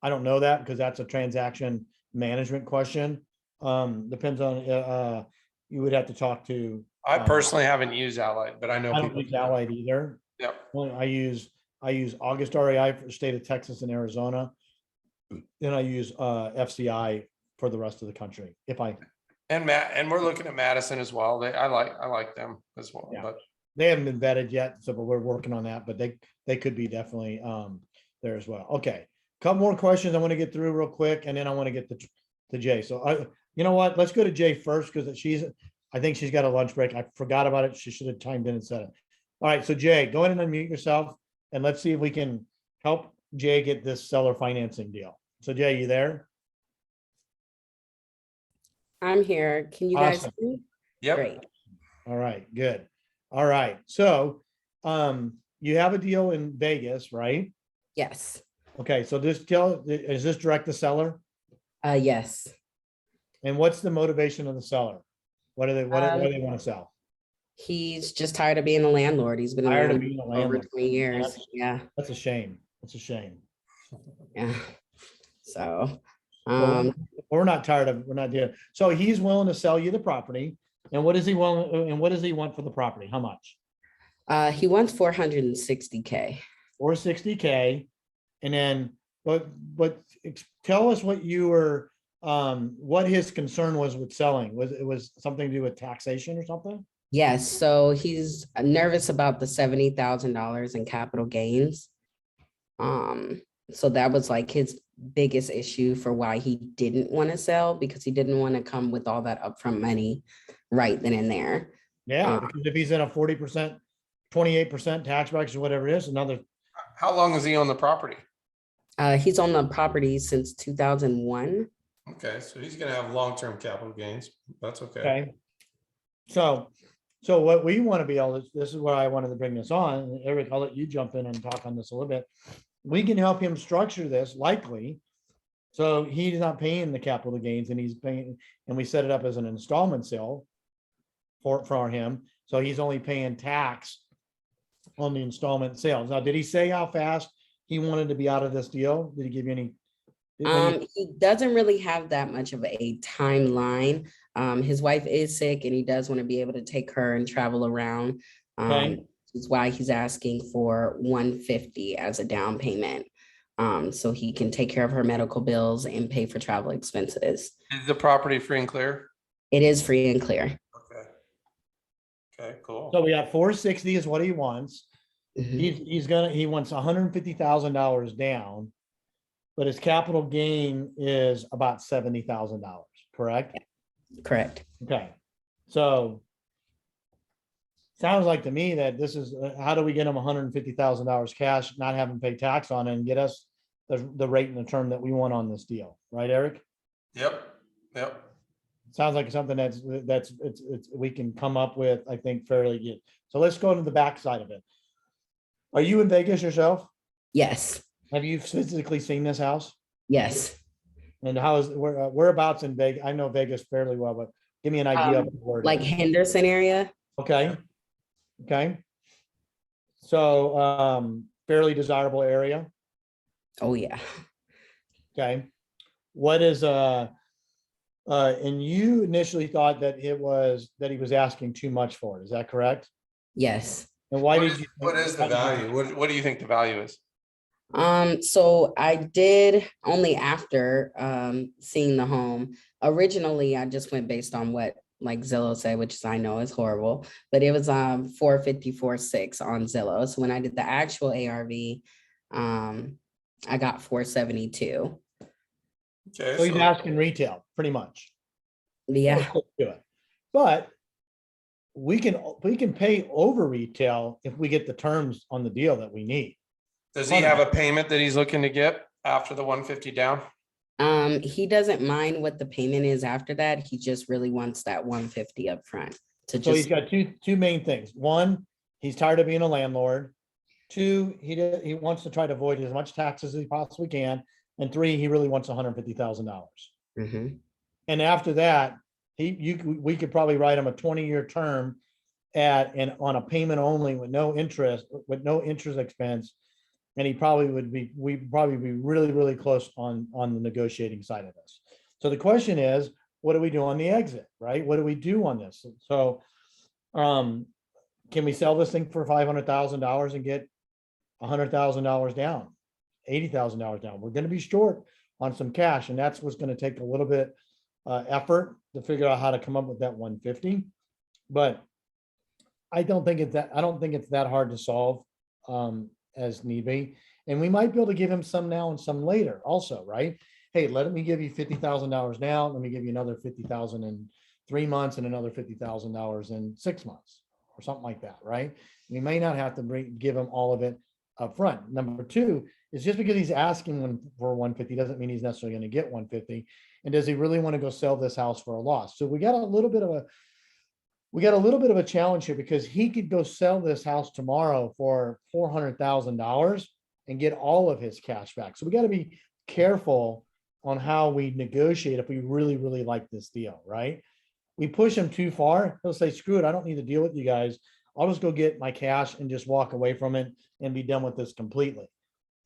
don't know that because that's a transaction management question. Depends on, you would have to talk to. I personally haven't used Allied, but I know I don't people. use Allied either. Yep. Well, I use August REI for the state of Texas and Arizona. Then I use FCI for the rest of the country. And we're looking at Madison as well. I like them as well, Yeah. but They haven't been vetted yet, so but we're working on that, but they could be definitely there as well. Okay. Couple more questions I want to get through real quick, and then I want to get to Jay. So you know what? Let's go to Jay first because I think she's got a lunch break. I forgot about it. She should have timed in and said it. All right, so Jay, go ahead and unmute yourself and let's see if we can help Jay get this seller financing deal. So Jay, you there? I'm here. Can you guys Awesome. hear me? yep. Great. All right, good. All right, so you have a deal in Vegas, right? Yes. Okay, so is this direct to seller? Yes. And what's the motivation of the seller? What do they want to sell? He's just tired of being a landlord. He's been a Tired of landlord being a over landlord. 20 years. That's- Yeah. That's a shame. That's a shame. Yeah. So, Well, we're not tired of, we're not doing, so he's willing to sell you the property. And what does he want for the property? How much? he wants 460K. 460K. And then, but tell us what you were, what his concern was with selling. It was something to do with taxation or something? Yes. So he's nervous about the $70,000 in capital gains. So that was like his biggest issue for why he didn't want to sell, because he didn't want to come with all that upfront money right then and there. Yeah, because if he's in a 40%, 28% tax bracket or whatever it is, another, How long is he on the property? He's on the property since 2001. Okay, so he's gonna have long-term capital gains. That's okay. okay. So what we want to be able to, this is where I wanted to bring this on. And Eric, I'll let you jump in and talk on this a little bit. We can help him structure this likely. So he's not paying the capital gains and he's paying, and we set it up as an installment sale for him. So he's only paying tax on the installment sales. Now, did he say how fast he wanted to be out of this deal? Did he give you any? He doesn't really have that much of a timeline. His wife is sick and he does want to be able to take her and travel around. Okay. Is why he's asking for 150 as a down payment. So he can take care of her medical bills and pay for travel expenses. Is the property free and clear? It is free and clear. Okay. Okay, cool. So we got 460 is what he wants. Mhm. He wants $150,000 down, but his capital gain is about $70,000, correct? Correct. Okay, so sounds like to me that this is, how do we get him $150,000 cash, not have him pay tax on it and get us the rate and the term that we want on this deal, right, Eric? Yep, yep. Sounds like something we can come up with, I think, fairly good. So let's go to the backside of it. Are you in Vegas yourself? Yes. Have you physically seen this house? Yes. And whereabouts in Vegas? I know Vegas fairly well, but give me an idea of where it Like is. Henderson area. Okay. Okay. So fairly desirable area. Oh yeah. Okay. What is and you initially thought that he was asking too much for it. Is that correct? Yes. And why What did is- you? what is the value? What do you think the value is? So I did only after seeing the home. Originally, I just went based on what like Zillow said, which I know is horrible, but it was 454.6 on Zillow. So when I did the actual ARV, I got 472. Okay, So he's so asking retail, pretty much. Yeah. Do it. But we can pay over retail if we get the terms on the deal that we need. Does he have a payment that he's looking to get after the 150 down? He doesn't mind what the payment is after that. He just really wants that 150 up front to So he's just, got two main things. One, he's tired of being a landlord. Two, he wants to try to avoid as much taxes as he possibly can. And three, he really wants $150,000. Mhm. And after that, we could probably write him a 20-year term on a payment only with no interest expense. And we'd probably be really, really close on the negotiating side of this. So the question is, what do we do on the exit, right? What do we do on this? So, can we sell this thing for $500,000 and get $100,000 down, $80,000 down? We're going to be short on some cash, and that's what's going to take a little bit effort to figure out how to come up with that 150. But I don't think it's that hard to solve as need be. And we might be able to give him some now and some later also, right? Hey, let me give you $50,000 now. Let me give you another 50,000 in 3 months and another $50,000 in 6 months or something like that, right? We may not have to give him all of it up front. Number two is just because he's asking for 150 doesn't mean he's necessarily going to get 150. And does he really want to go sell this house for a loss? So we got a little bit of a challenge here, because he could go sell this house tomorrow for $400,000 and get all of his cash back. So we got to be careful on how we negotiate if we really, really like this deal, right? We push him too far, he'll say, screw it, I don't need to deal with you guys. I'll just go get my cash and just walk away from it and be done with this completely.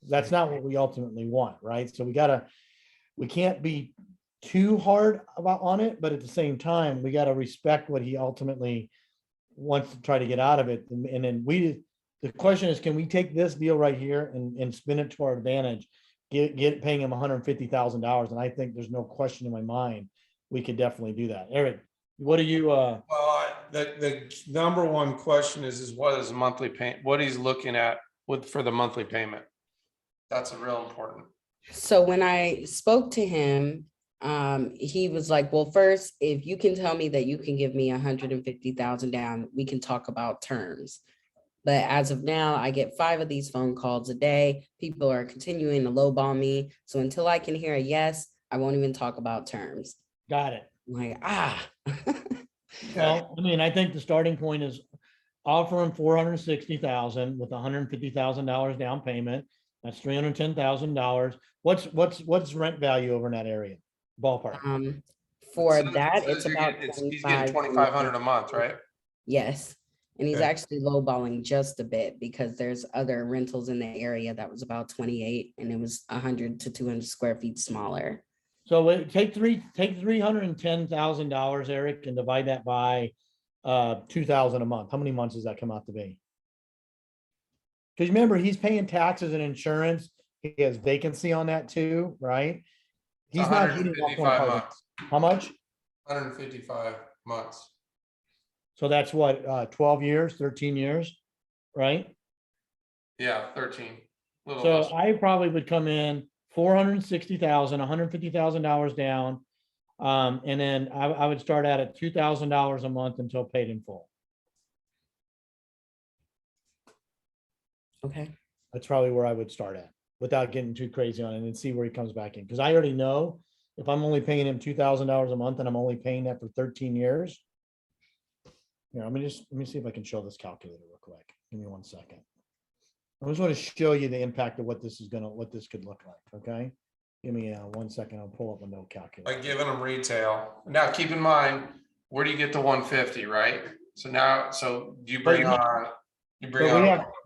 That's not what we ultimately want, right? So we can't be too hard on it, but at the same time, we got to respect what he ultimately wants to try to get out of it. And then the question is, can we take this deal right here and spin it to our advantage, paying him $150,000? And I think there's no question in my mind, we could definitely do that. Eric, what do you, Well, the number one question is what is the monthly payment, what he's looking at for the monthly payment? That's a real important. So when I spoke to him, he was like, well, first, if you can tell me that you can give me 150,000 down, we can talk about terms. But as of now, I get 5 of these phone calls a day. People are continuing to lowball me. So until I can hear a yes, I won't even talk about terms. got it? I'm like, Well, I mean, I think the starting point is offer him 460,000 with $150,000 down payment. That's $310,000. What's rent value over in that area? Ballpark. For So that, he's it's about he's getting 2,500 a month, right? Yes. And he's Okay. actually lowballing just a bit because there's other rentals in the area that was about 28 and it was 100 to 200 square feet smaller. So take $310,000, Eric, and divide that by 2,000 a month. How many months does that come out to be? Because remember, he's paying taxes and insurance. He has vacancy on that too, right? He's not getting off one 155 part. months. How much? 155 months. So that's what, 12 years, 13 years, right? Yeah, 13. Little So less. I probably would come in 460,000, $150,000 down. And then I would start out at $2,000 a month until paid in full. Okay. That's probably where I would start at without getting too crazy on it, and see where he comes back in. Because I already know if I'm only paying him $2,000 a month and I'm only paying that for 13 years. Here, let me see if I can show this calculator real quick. Give me 1 second. I just want to show you the impact of what this could look like. Okay. Give me 1 second. I'll pull up a note calculator. By giving them retail. Now, keep in mind, where do you get the 150, right? So now, you bring on.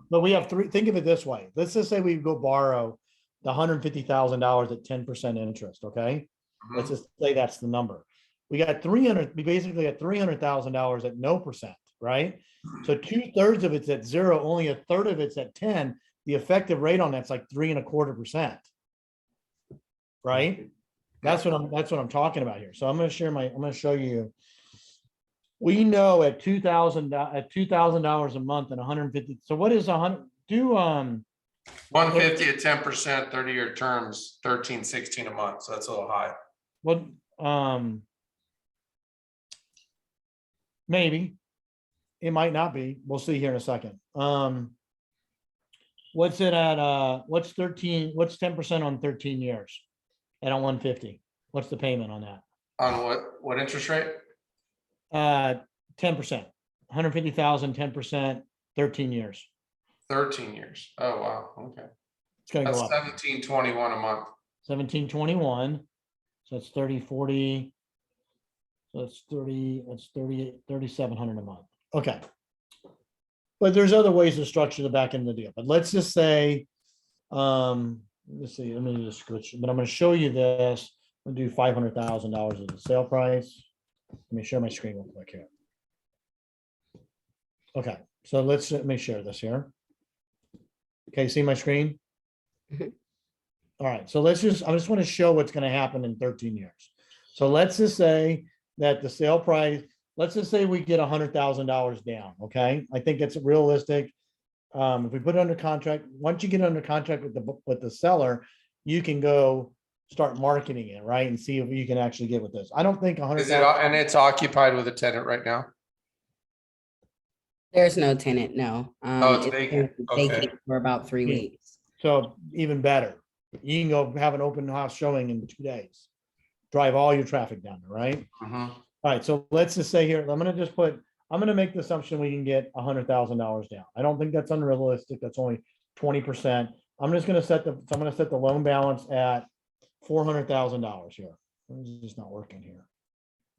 But we have three. Think of it this way. Let's just say we go borrow the $150,000 at 10% interest. Okay. Mhm. Let's just say that's the number. We got 300. We basically got $300,000 at no percent, right? So 2/3 of it's at 0. Only 1/3 of it's at 10. The effective rate on that's like 3.25%. Right. That's what I'm talking about here. So I'm going to show you. We know at $2,000 a month and 150. So what is 100? 150 at 10%, 30-year terms, 1316 a month. So that's a little high. What? Maybe it might not be. We'll see here in a second. What's it at, what's 10% on 13 years? At a 150, what's the payment on that? On what interest rate? 10%, 150,000, 10%, 13 years. 13 years. Oh, wow. Okay. It's gonna go That's up. 1721 a month. 1721, so it's 30, 40. So it's 30, it's 38, 3,700 a month. Okay. But there's other ways to structure the back end of the deal, but let's just say, let's see, let me just switch, but I'm gonna show you this. I'll do $500,000 as the sale price. Let me share my screen real quick here. Okay, so let me share this here. Okay, see my screen? Mhm. All right, so I just want to show what's going to happen in 13 years. So let's just say that the sale price, let's just say we get $100,000 down, okay? I think it's realistic. If we put it under contract, once you get under contract with the seller, you can go start marketing it, right? And see if you can actually get with this. I don't think Is it, 100,000. and it's occupied with a tenant right now? There's no tenant, no. Oh, it's vacant. been Okay. vacant for about 3 Yeah. weeks. So even better, you can go have an open house showing in 2 days. Drive all your traffic down there, right? Mhm. All right, so let's just say here, I'm gonna make the assumption we can get $100,000 down. I don't think that's unrealistic. That's only 20%. I'm gonna set the loan balance at $400,000 here. This is just not working here.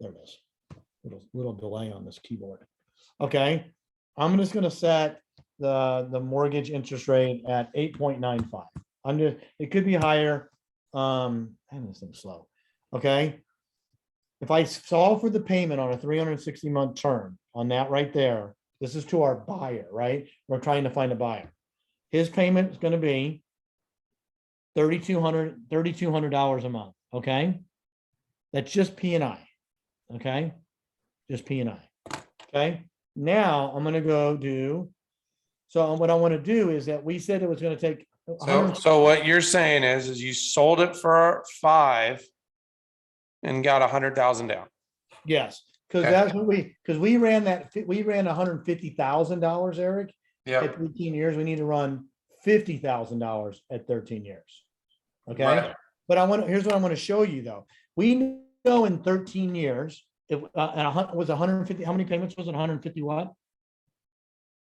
There it is. Little delay on this keyboard. Okay, I'm just gonna set the mortgage interest rate at 8.95. It could be higher. And this thing's slow. Okay. If I solve for the payment on a 360-month term on that right there, this is to our buyer, right? We're trying to find a buyer. His payment is going to be $3,200 a month. Okay. That's just P&I. Okay. Just P&I. Okay. Now I'm going to go do. So what I want to do is that we said it was going to take. So what you're saying is you sold it for 5 and got 100,000 down. Yes, because Okay. that's what we ran $150,000, Eric. Yeah. At 13 years, we need to run $50,000 at 13 years. Okay. Right. But here's what I want to show you though. We know in 13 years, if was 150, how many payments was it? 150 what?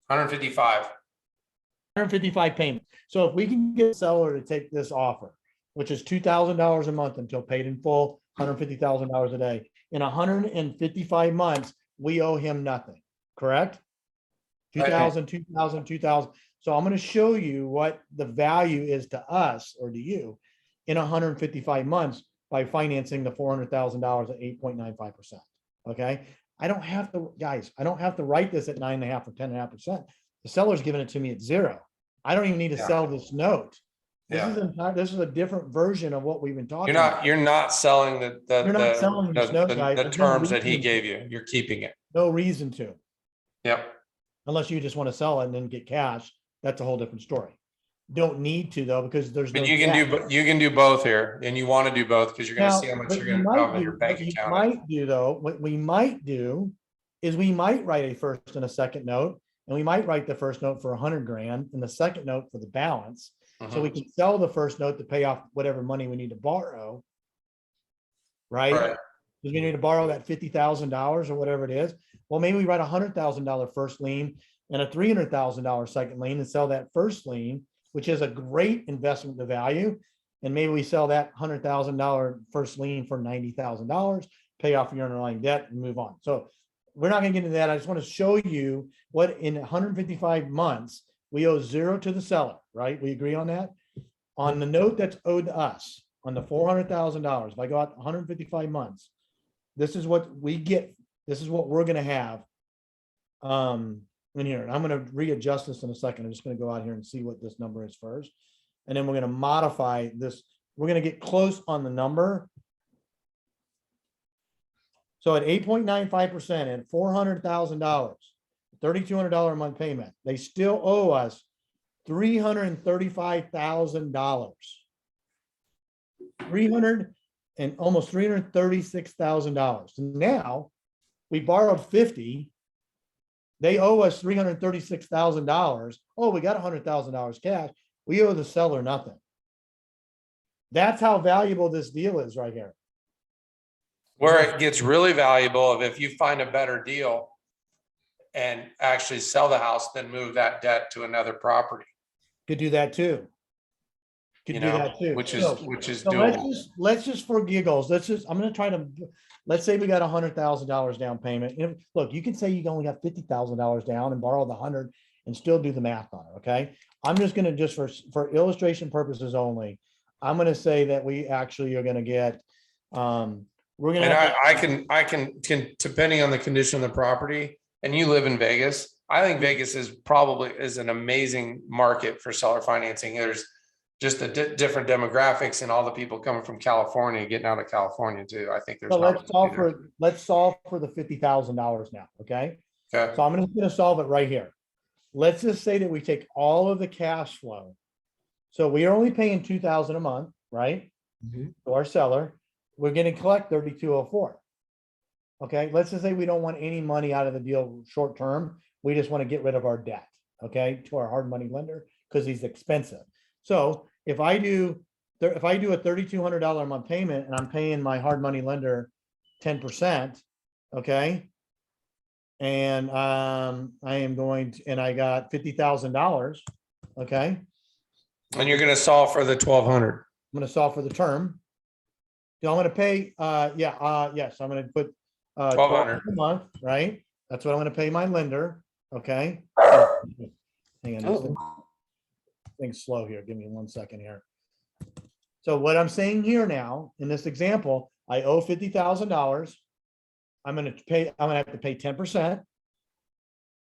155. 155 payments. So if we can get a seller to take this offer, which is $2,000 a month until paid in full, $150,000 a day, in 155 months, we owe him nothing, correct? 2,000, 2,000, 2,000. So I'm going to show you what the value is to us or to you in 155 months by financing the $400,000 at 8.95%. Okay. I don't have to, guys, I don't have to write this at 9.5 or 10.5%. The seller's giving it to me at 0. I don't even need to sell this note. This is a different version of what we've been talking about. You're not selling You're not selling this note, guys. the There's no terms that he reason- gave you. You're keeping it. No reason to, Yep. unless you just want to sell it and then get cash. That's a whole different story. Don't need to though, because there's no. But you can do both here, and you want to do both because you're going to see how much you're going to have in your bank account. What we might do is we might write a first and a second note, and we might write the first note for 100 grand and the second note for the balance. So we can sell the first note to pay off whatever money we need to borrow. Right? Right. Because we need to borrow that $50,000 or whatever it is. Well, maybe we write $100,000 first lien and a $300,000 second lien and sell that first lien, which is a great investment to value. And maybe we sell that $100,000 first lien for $90,000, pay off your underlying debt and move on. So we're not going to get into that. I just want to show you what in 155 months, we owe 0 to the seller, right? We agree on that? On the note that's owed to us, on the $400,000, if I go out 155 months, this is what we get. This is what we're going to have in here. And I'm going to readjust this in a second. I'm just going to go out here and see what this number is first. And then we're going to modify this. We're going to get close on the number. So at 8.95% and $400,000, $3,200 a month payment, they still owe us $335,000. Almost $336,000. Now we borrowed 50. They owe us $336,000. Oh, we got $100,000 cash. We owe the seller nothing. That's how valuable this deal is right here. Where it gets really valuable if you find a better deal and actually sell the house, then move that debt to another property, Could do that too. Could you do know, that too. which is So doable. let's just for giggles, I'm gonna try to, let's say we got $100,000 down payment. Look, you can say you only got $50,000 down and borrow the 100 and still do the math on it, okay? I'm just gonna, just for illustration purposes only, I'm gonna say that we actually are gonna get, we're gonna. And have to- I can, depending on the condition of the property, and you live in Vegas, I think Vegas is an amazing market for seller financing. There's just the different demographics and all the people coming from California, getting out of California too. I think there's. So an let's solve for the $50,000 now, okay? opportunity. So I'm gonna solve it right here. Let's just say that we take all of the cash flow. So we are only paying $2,000 a month, right? Mhm. To our seller, we're gonna collect 3,204. Okay, let's just say we don't want any money out of the deal short term. We just want to get rid of our debt, okay, to our hard money lender because he's expensive. So if I do a $3,200 a month payment and I'm paying my hard money lender 10%, okay. And I am going to, and I got $50,000, okay. And you're gonna solve for the 1,200. I'm gonna solve for the term. So I'm gonna pay, yes, I'm gonna put 1,200 a month, right? That's what I'm gonna pay my lender, okay? Hang on, this Oh, thing's slow here. Give me 1 second here. So what I'm saying here now, in this example, I owe $50,000. I'm gonna have to pay 10%.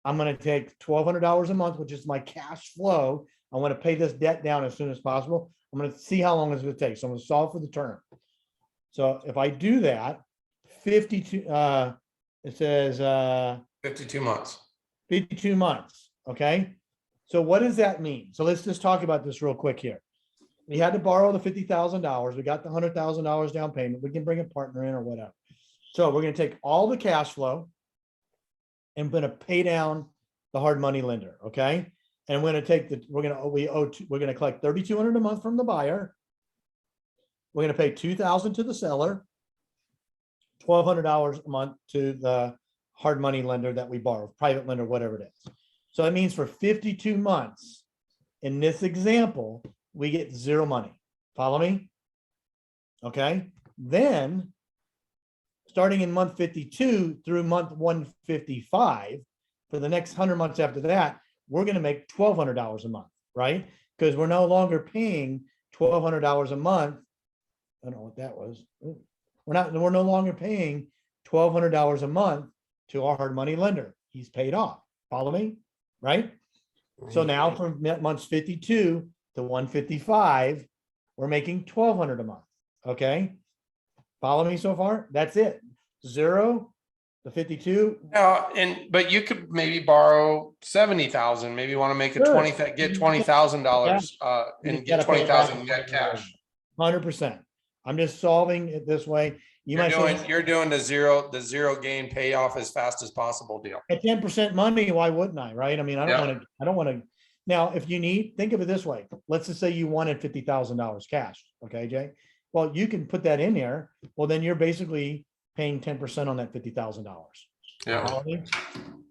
I'm gonna take $1,200 a month, which is my cash flow. I want to pay this debt down as soon as possible. I'm gonna see how long it's gonna take. So I'm gonna solve for the term. So if I do that, 52, it says 52 months. 52 months, okay? So what does that mean? So let's just talk about this real quick here. We had to borrow the $50,000. We got the $100,000 down payment. We can bring a partner in or whatever. So we're gonna take all the cash flow and we're gonna pay down the hard money lender, okay? And we're gonna collect 3,200 a month from the buyer. We're gonna pay 2,000 to the seller, $1,200 a month to the hard money lender that we borrow, private lender, whatever it is. So that means for 52 months, in this example, we get zero money. Follow me? Okay, then starting in month 52 through month 155, for the next 100 months after that, we're gonna make $1,200 a month, right? Because we're no longer paying $1,200 a month. I don't know what that was. We're no longer paying $1,200 a month to our hard money lender. He's paid off. Follow me? Right? So now from months 52 to 155, we're making $1,200 a month. Okay. Follow me so far? That's it. Zero to 52. Now, but you could maybe borrow 70,000, maybe want to make a Sure. 20, get $20,000 You and just get gotta pay it back 20,000 net cash. 100%. I'm just solving it this way. You might say You're doing the zero gain payoff as fast as possible deal. at 10% money, why wouldn't I? Right? I mean, I don't want to. Now, if you need, think of it this way. Let's just say you wanted $50,000 cash. Okay, Jay. Well, you can put that in there. Well, then you're basically paying 10% on that $50,000. Yeah.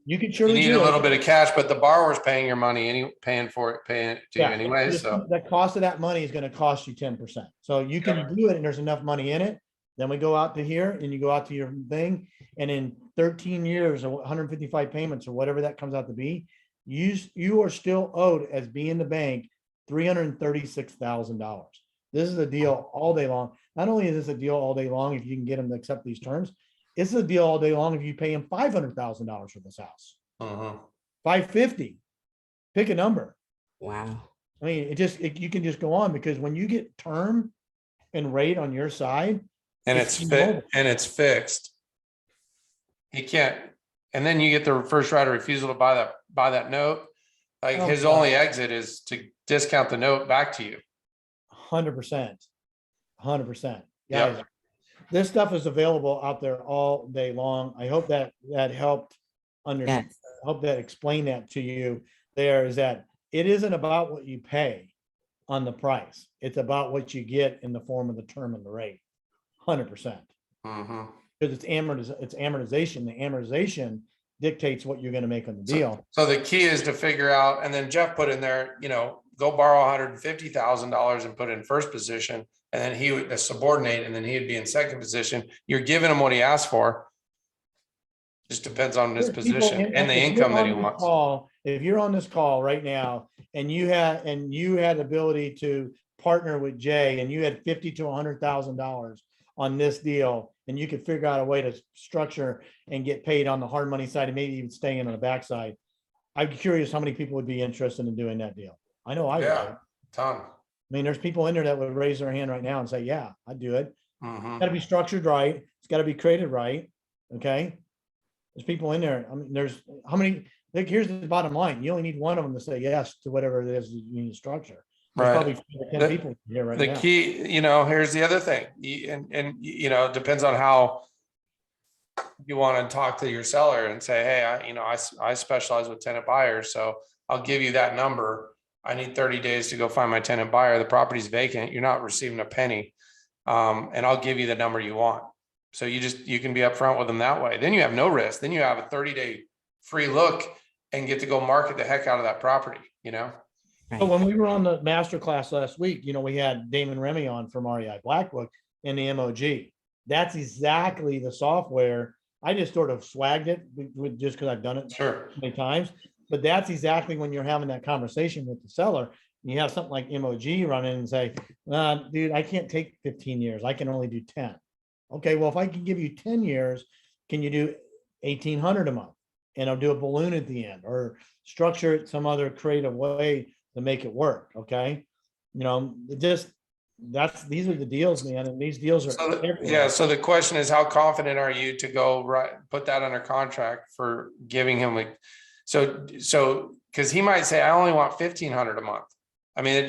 You can You surely need do a it. little bit of cash, but the borrower's paying your money, paying it to you Yeah. anyway. So The cost of that money is going to cost you 10%. So you can do it and there's enough money in it. Then we go out to here and you go out to your thing. And in 13 years or 155 payments or whatever that comes out to be, you are still owed as being the bank $336,000. This is a deal all day long. Not only is this a deal all day long, if you can get them to accept these terms, it's a deal all day long if you pay them $500,000 for this house. 550. Pick a number. wow. I mean, you can just go on because when you get term and rate on your side, and it's fit and it's fixed. He can't, and then you get the first right of refusal to buy that note. Like Oh, his God. only exit is to discount the note back to you. 100%. 100%. Yep. Guys, this stuff is available out there all day long. I hope that helped understand. Yes. hope that explained that to you there, is that it isn't about what you pay on the price. It's about what you get in the form of the term and the rate. 100%. Mhm. Because it's amortization. The amortization dictates what you're going to make on the deal. So the key is to figure out, and then Jeff put in there, go borrow $150,000 and put it in first position, and then he would subordinate, and then he'd be in second position. You're giving him what he asked for. Just depends on his There's people position in- and the if you're income that he on this wants. call- If you're on this call right now and you had the ability to partner with Jay and you had $50,000 to $100,000 on this deal, and you could figure out a way to structure and get paid on the hard money side and maybe even staying in on the backside, I'm curious how many people would be interested in doing that deal. I know I would. Yeah, I ton. mean, there's people in there that would raise their hand right now and say, yeah, I'd do it. Mhm. Got to be structured right. It's got to be created right. Okay. There's people in there. I mean, there's how many, like, here's the bottom line. You only need one of them to say yes to whatever it is you need to structure. There's Right. probably 5 or 10 people here right The now. key, here's the other thing, and it depends on how you want to talk to your seller and say, hey, I specialize with tenant buyers, so I'll give you that number. I need 30 days to go find my tenant buyer. The property's vacant. You're not receiving a penny. And I'll give you the number you want. So you can be upfront with them that way. Then you have no risk. Then you have a 30-day free look and get to go market the heck out of that property, So when we were on the master class last week, we had Damon Remy on from REI Black Book and the MOG. That's exactly the software. I just sort of swagged it just because I've done it Sure. so many times. But that's exactly when you're having that conversation with the seller. You have something like MOG run in and say, dude, I can't take 15 years. I can only do 10. Okay, well, if I can give you 10 years, can you do 1,800 a month? And I'll do a balloon at the end, or structure it some other creative way to make it work. Okay. These are the deals, man. And these deals are. Yeah. So the question is, how confident are you to go put that under contract for giving him because he might say, I only want 1,500 a month. I mean,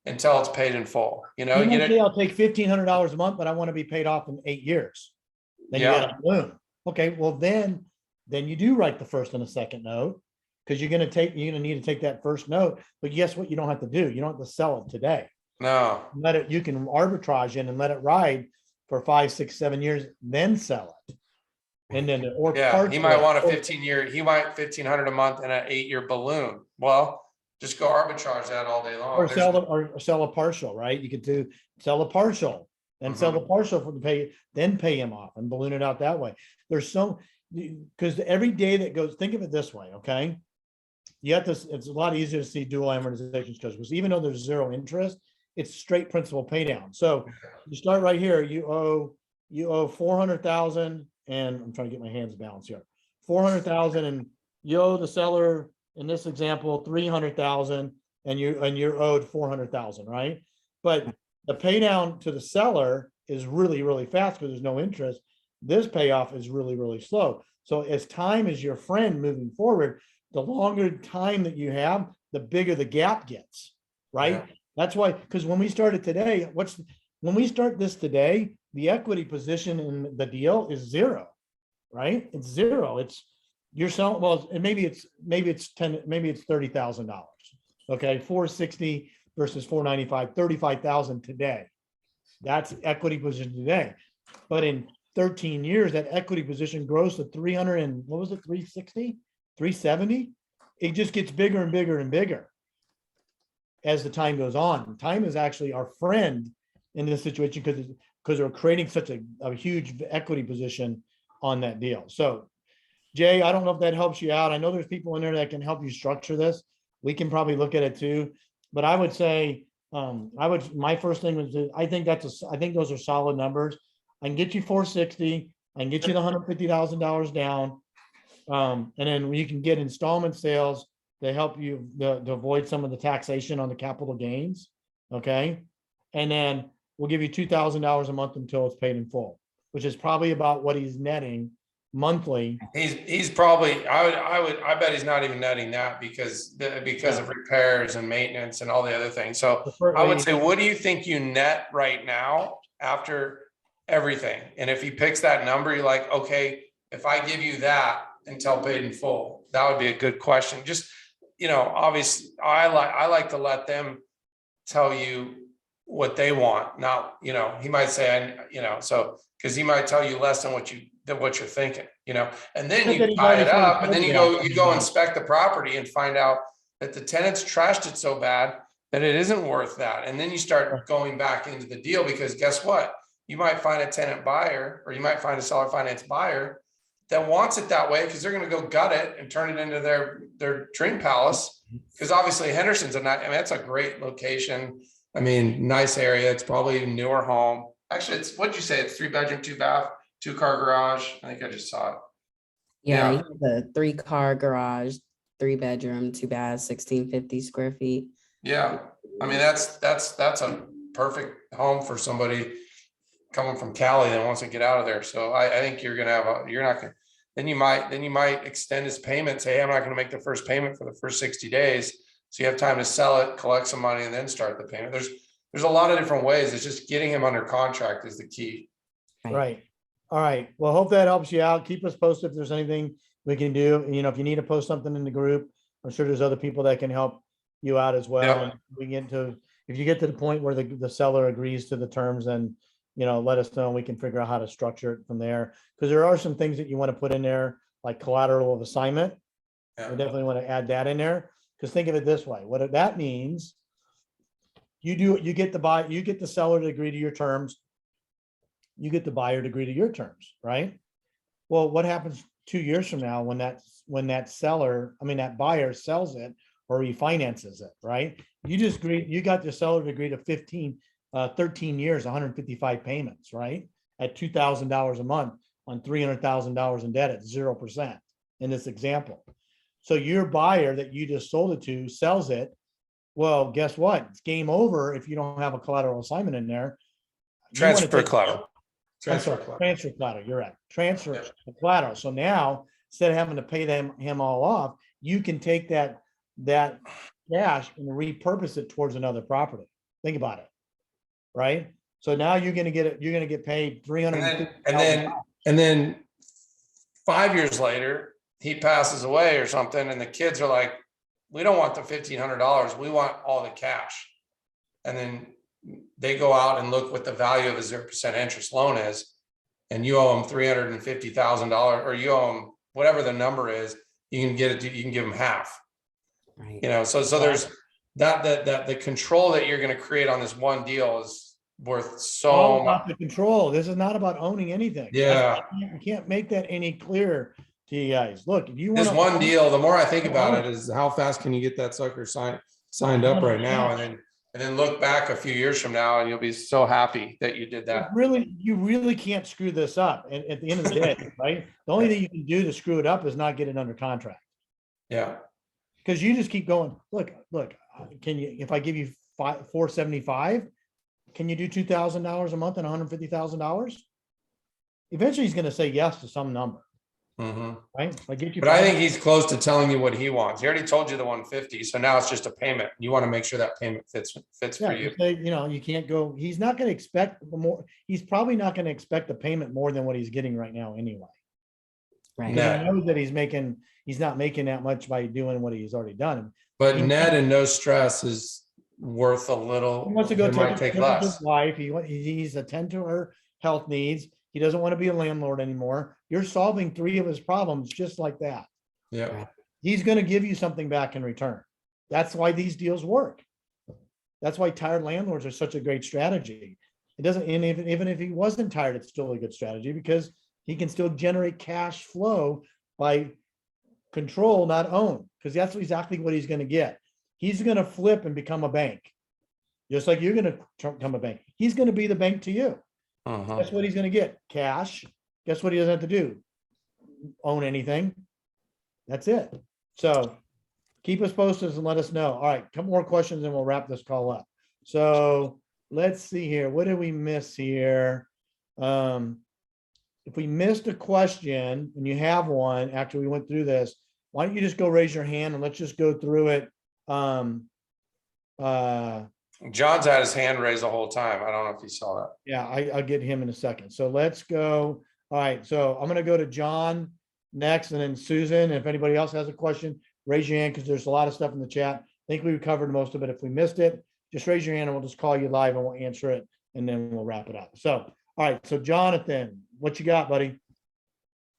until it's paid in full, You might say, I'll take $1,500 a month, but I want to be paid off in 8 years. Then you got a balloon. Okay, well then you do write the first and the second note, because you're gonna need to take that first note. But guess what? You don't have to do. You don't have to sell it today. No. You can arbitrage in and let it ride for 5, 6, 7 years, then sell it. And then He might want a 15-year, he might 1,500 a month and an 8-year balloon. Well, just go arbitrage that all day long. Or sell a partial, right? You could sell a partial and sell the partial then pay him off and balloon it out that way. Because every day that goes, think of it this way, okay? It's a lot easier to see dual amortizations because even though there's zero interest, it's straight principal pay down. So you start right here, you owe 400,000, and I'm trying to get my hands balanced here. 400,000, and you owe the seller, in this example, 300,000, and you're owed 400,000, right? But the pay down to the seller is really, really fast because there's no interest. This payoff is really, really slow. So as time is your friend moving forward, the longer time that you have, the bigger the gap gets, right? Yeah. That's why, because when we started today, when we start this today, the equity position in the deal is zero, right? It's zero. You're selling, well, and maybe it's $30,000. Okay, 460 versus 495, 35,000 today. That's equity position today. But in 13 years, that equity position grows to 300 and what was it, 360, 370? It just gets bigger and bigger and bigger as the time goes on. Time is actually our friend in this situation because we're creating such a huge equity position on that deal. So Jay, I don't know if that helps you out. I know there's people in there that can help you structure this. We can probably look at it too, but I would say, my first thing was, I think those are solid numbers. I can get you 460. I can get you the $150,000 down. And then you can get installment sales to help you to avoid some of the taxation on the capital gains. Okay. And then we'll give you $2,000 a month until it's paid in full, which is probably about what he's netting monthly. He's probably, I bet he's not even netting that because of repairs and maintenance and all the other things. So I would say, what do you think you net right now after everything? And if he picks that number, you're like, okay, if I give you that until paid in full, that would be a good question. Just, obviously, I like to let them tell you what they want. Not, he might say, so, because he might tell you less than what you're thinking, and then But then you he's tie already it sort of up, and then told you you go that. inspect the property and find out that the tenants trashed it so bad that it isn't worth that. And then you start going back into the deal, because guess what? You might find a tenant buyer, or you might find a seller finance buyer that wants it that way, because they're going to go gut it and turn it into their dream palace. Because obviously Henderson's that's a great location. I mean, nice area. It's probably a newer home. Actually, what'd you say? It's 3-bedroom, 2-bath, 2-car garage. I think I just saw it. Yeah, Yeah. you have the 3-car garage, 3-bedroom, 2-bath, 1650 square feet. Yeah. I mean, that's a perfect home for somebody coming from Cali that wants to get out of there. So I think you're not gonna, then you might extend his payment, say, hey, I'm not gonna make the first payment for the first 60 days. So you have time to sell it, collect some money, and then start the payment. There's a lot of different ways. It's just getting him under contract is the key. Right. All right. Well, hope that helps you out. Keep us posted if there's anything we can do. If you need to post something in the group, I'm sure there's other people that can help you out as well. Yep. And if you get to the point where the seller agrees to the terms, then, let us know and we can figure out how to structure it from there. Because there are some things that you want to put in there, like collateral of assignment. Yeah. We definitely want to add that in there. Because think of it this way, what that means, you get the seller to agree to your terms. You get the buyer to agree to your terms, right? Well, what happens 2 years from now when that buyer sells it or refinances it, right? You got the seller to agree to 13 years, 155 payments, right? At $2,000 a month on $300,000 in debt at 0% in this example. So your buyer that you just sold it to sells it. Well, guess what? It's game over if you don't have a collateral assignment in there. Transfer collateral. Transfer collateral. You're right. Transfer collateral. So now instead of having to pay him all off, you can take that cash and repurpose it towards another property. Think about it, right? So now you're going to get paid $350,000. And then 5 years later, he passes away or something, and the kids are like, we don't want the $1,500. We want all the cash. And then they go out and look what the value of a 0% interest loan is, and you owe them $350,000, or you owe them whatever the number is. You can get it. You can give them half. Right. So there's that the control that you're going to create on this one deal is worth so much. The control. This is not about owning anything. Yeah. You can't make that any clearer to you guys. Look, if you want This one deal, the more I think about it, is how fast can you get that sucker signed up right now, and then look back a few years from now, and you'll be so happy that you did that. You really can't screw this up. And at the end of the day, right? The only thing you can do to screw it up is not get it under contract. Yeah. Because you just keep going. Look, can you, if I give you $475, can you do $2,000 a month and $150,000? Eventually he's going to say yes to some number. Mm-hmm. Right? But I think he's close to telling you what he wants. He already told you the 150, so now it's just a payment. You want to make sure that payment fits for you. You can't go. He's not going to expect more. He's probably not going to expect the payment more than what he's getting right now anyway. Right. Because he knows that he's not making that much by doing what he's already done. But net and no stress is worth a little. He wants to go take care of less. his wife. He's attend to her health needs. He doesn't want to be a landlord anymore. You're solving 3 of his problems just like that. Yeah. He's going to give you something back in return. That's why these deals work. That's why tired landlords are such a great strategy. It doesn't, and even if he wasn't tired, it's still a good strategy because he can still generate cash flow by control, not own, because that's exactly what he's going to get. He's going to flip and become a bank, just like you're going to become a bank. He's going to be the bank to you. Guess what he's going to get? Cash. Guess what he doesn't have to do? Own anything. That's it. So keep us posted and let us know. All right, a couple more questions and we'll wrap this call up. So let's see here. What did we miss here? If we missed a question and you have one after we went through this, why don't you just go raise your hand and let's just go through it. John's had his hand raised the whole time. I don't know if you saw that. Yeah, I'll get him in a second. So let's go. All right, so I'm going to go to John next, and then Susan. If anybody else has a question, raise your hand because there's a lot of stuff in the chat. I think we covered most of it. If we missed it, just raise your hand and we'll just call you live and we'll answer it, and then we'll wrap it up. So, all right. So Jonathan, what you got, buddy?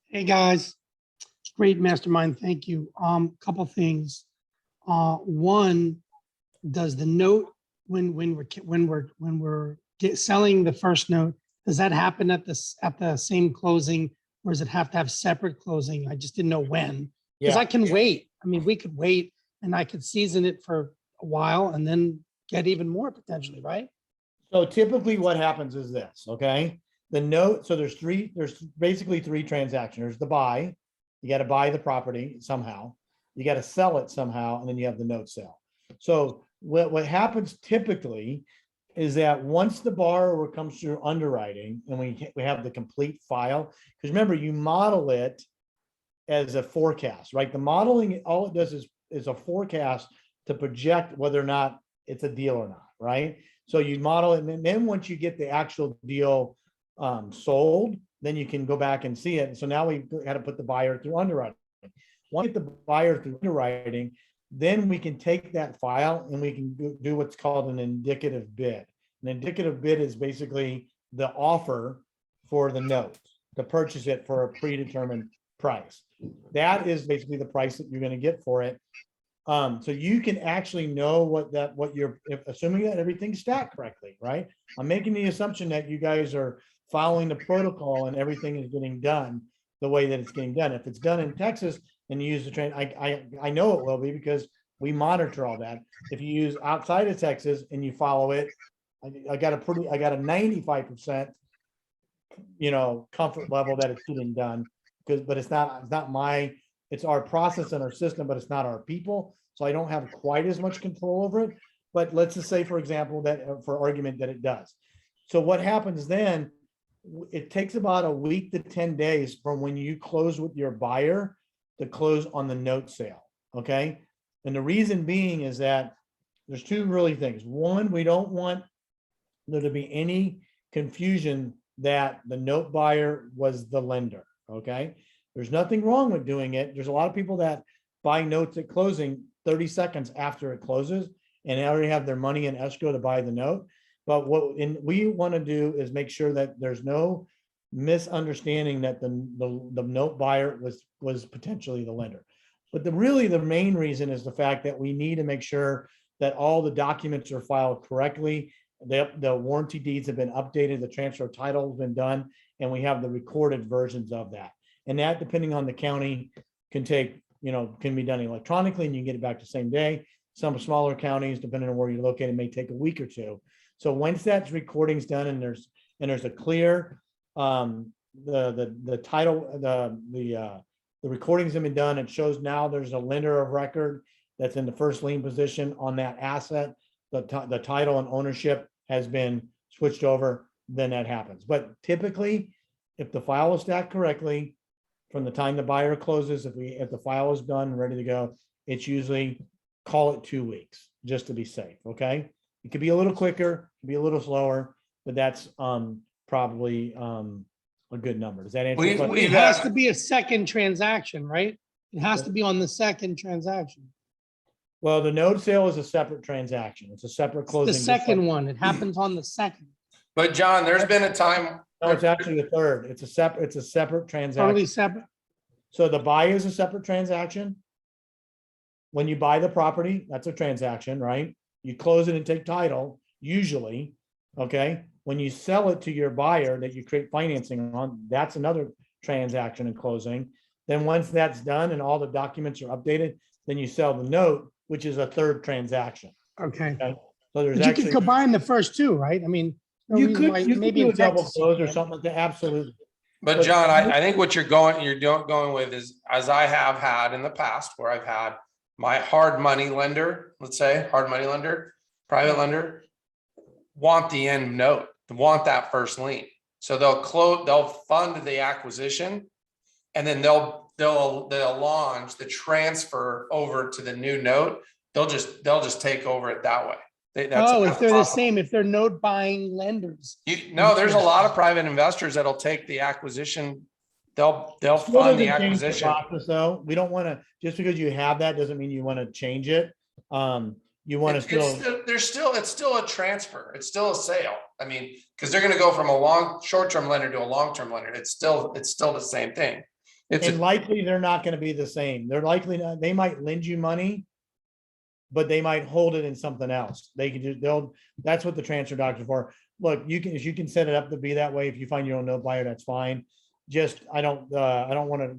Hey, guys. Great mastermind. Thank you. Couple things. One, does the note when we're selling the first note, does that happen at the same closing, or does it have to have separate closing? I just didn't know when. Because I can wait. I mean, we could wait and I could season it for a while and then get even more potentially, right? So typically what happens is this, okay? The note, so there's basically three transactions. There's the buy, you got to buy the property somehow, you got to sell it somehow, and then you have the note sale. So what happens typically is that once the borrower comes through underwriting and we have the complete file, because remember, you model it as a forecast, right? The modeling, all it does is a forecast to project whether or not it's a deal or not, right? So you model it, and then once you get the actual deal sold, then you can go back and see it. So now we had to put the buyer through underwriting. Once we get the buyer through underwriting, then we can take that file and we can do what's called an indicative bid. An indicative bid is basically the offer for the note to purchase it for a predetermined price. That is basically the price that you're going to get for it. So you can actually know what you're assuming that everything's stacked correctly, right? I'm making the assumption that you guys are following the protocol and everything is getting done the way that it's getting done. If it's done in Texas and you use the train, I know it will be because we monitor all that. If you use outside of Texas and you follow it, I got a 95%, comfort level that it's getting done, but it's our process and our system, but it's not our people. So I don't have quite as much control over it. But let's just say, for example, that for argument that it does. So what happens then, it takes about a week to 10 days from when you close with your buyer to close on the note sale. Okay. And the reason being is that there's two really things. One, we don't want there to be any confusion that the note buyer was the lender. Okay. There's nothing wrong with doing it. There's a lot of people that buy notes at closing 30 seconds after it closes and they already have their money in escrow to buy the note. But what we want to do is make sure that there's no misunderstanding that the note buyer was potentially the lender. But the main reason is the fact that we need to make sure that all the documents are filed correctly. The warranty deeds have been updated, the transfer of title has been done, and we have the recorded versions of that. And that, depending on the county, can be done electronically and you can get it back the same day. Some smaller counties, depending on where you're located, may take a week or two. So once that recording's done and there's a clear, the title, the recordings have been done, it shows now there's a lender of record that's in the first lien position on that asset. The title and ownership has been switched over, then that happens. But typically, if the file is stacked correctly, from the time the buyer closes, if the file is done and ready to go, it's usually, call it 2 weeks just to be safe. Okay. It could be a little quicker, it could be a little slower, but that's probably a good number. Does that answer your question? It has to be a second transaction, right? It has to be on the second transaction. Well, the note sale is a separate transaction. It's a separate closing. The second one, it happens on the second. But John, there's been a time. No, it's actually the third. It's a separate transaction. Totally separate. So the buy is a separate transaction. When you buy the property, that's a transaction, right? You close it and take title, usually, okay? When you sell it to your buyer that you create financing on, that's another transaction and closing. Then once that's done and all the documents are updated, then you sell the note, which is a third transaction. Okay. Okay? So there's But you actually, can combine the first two, right? I mean, no you reason could why- do maybe a in double Texas, close or right? something like that, absolutely. But John, I think what you're going with is, as I have had in the past, where I've had my hard money lender, let's say hard money lender, private lender, want the end note, want that first lien. So they'll fund the acquisition, and then they'll launch the transfer over to the new note. They'll just take over it that way. If they're the same, if they're note buying lenders. No, there's a lot of private investors that'll take the acquisition they'll Still fund the doesn't change acquisition. process, though. We don't want to, just because you have that doesn't mean you want to change it. You want to It's still a transfer. It's still a sale. I mean, because they're gonna go from a short-term lender to a long-term lender. It's still the same thing. It's and likely they're not going to be the same. They're likely not, they might lend you money, but they might hold it in something else. They can that's what the transfer doctor's for. Look, if you can set it up to be that way, if you find you don't know buyer, that's fine. Just, I don't want to,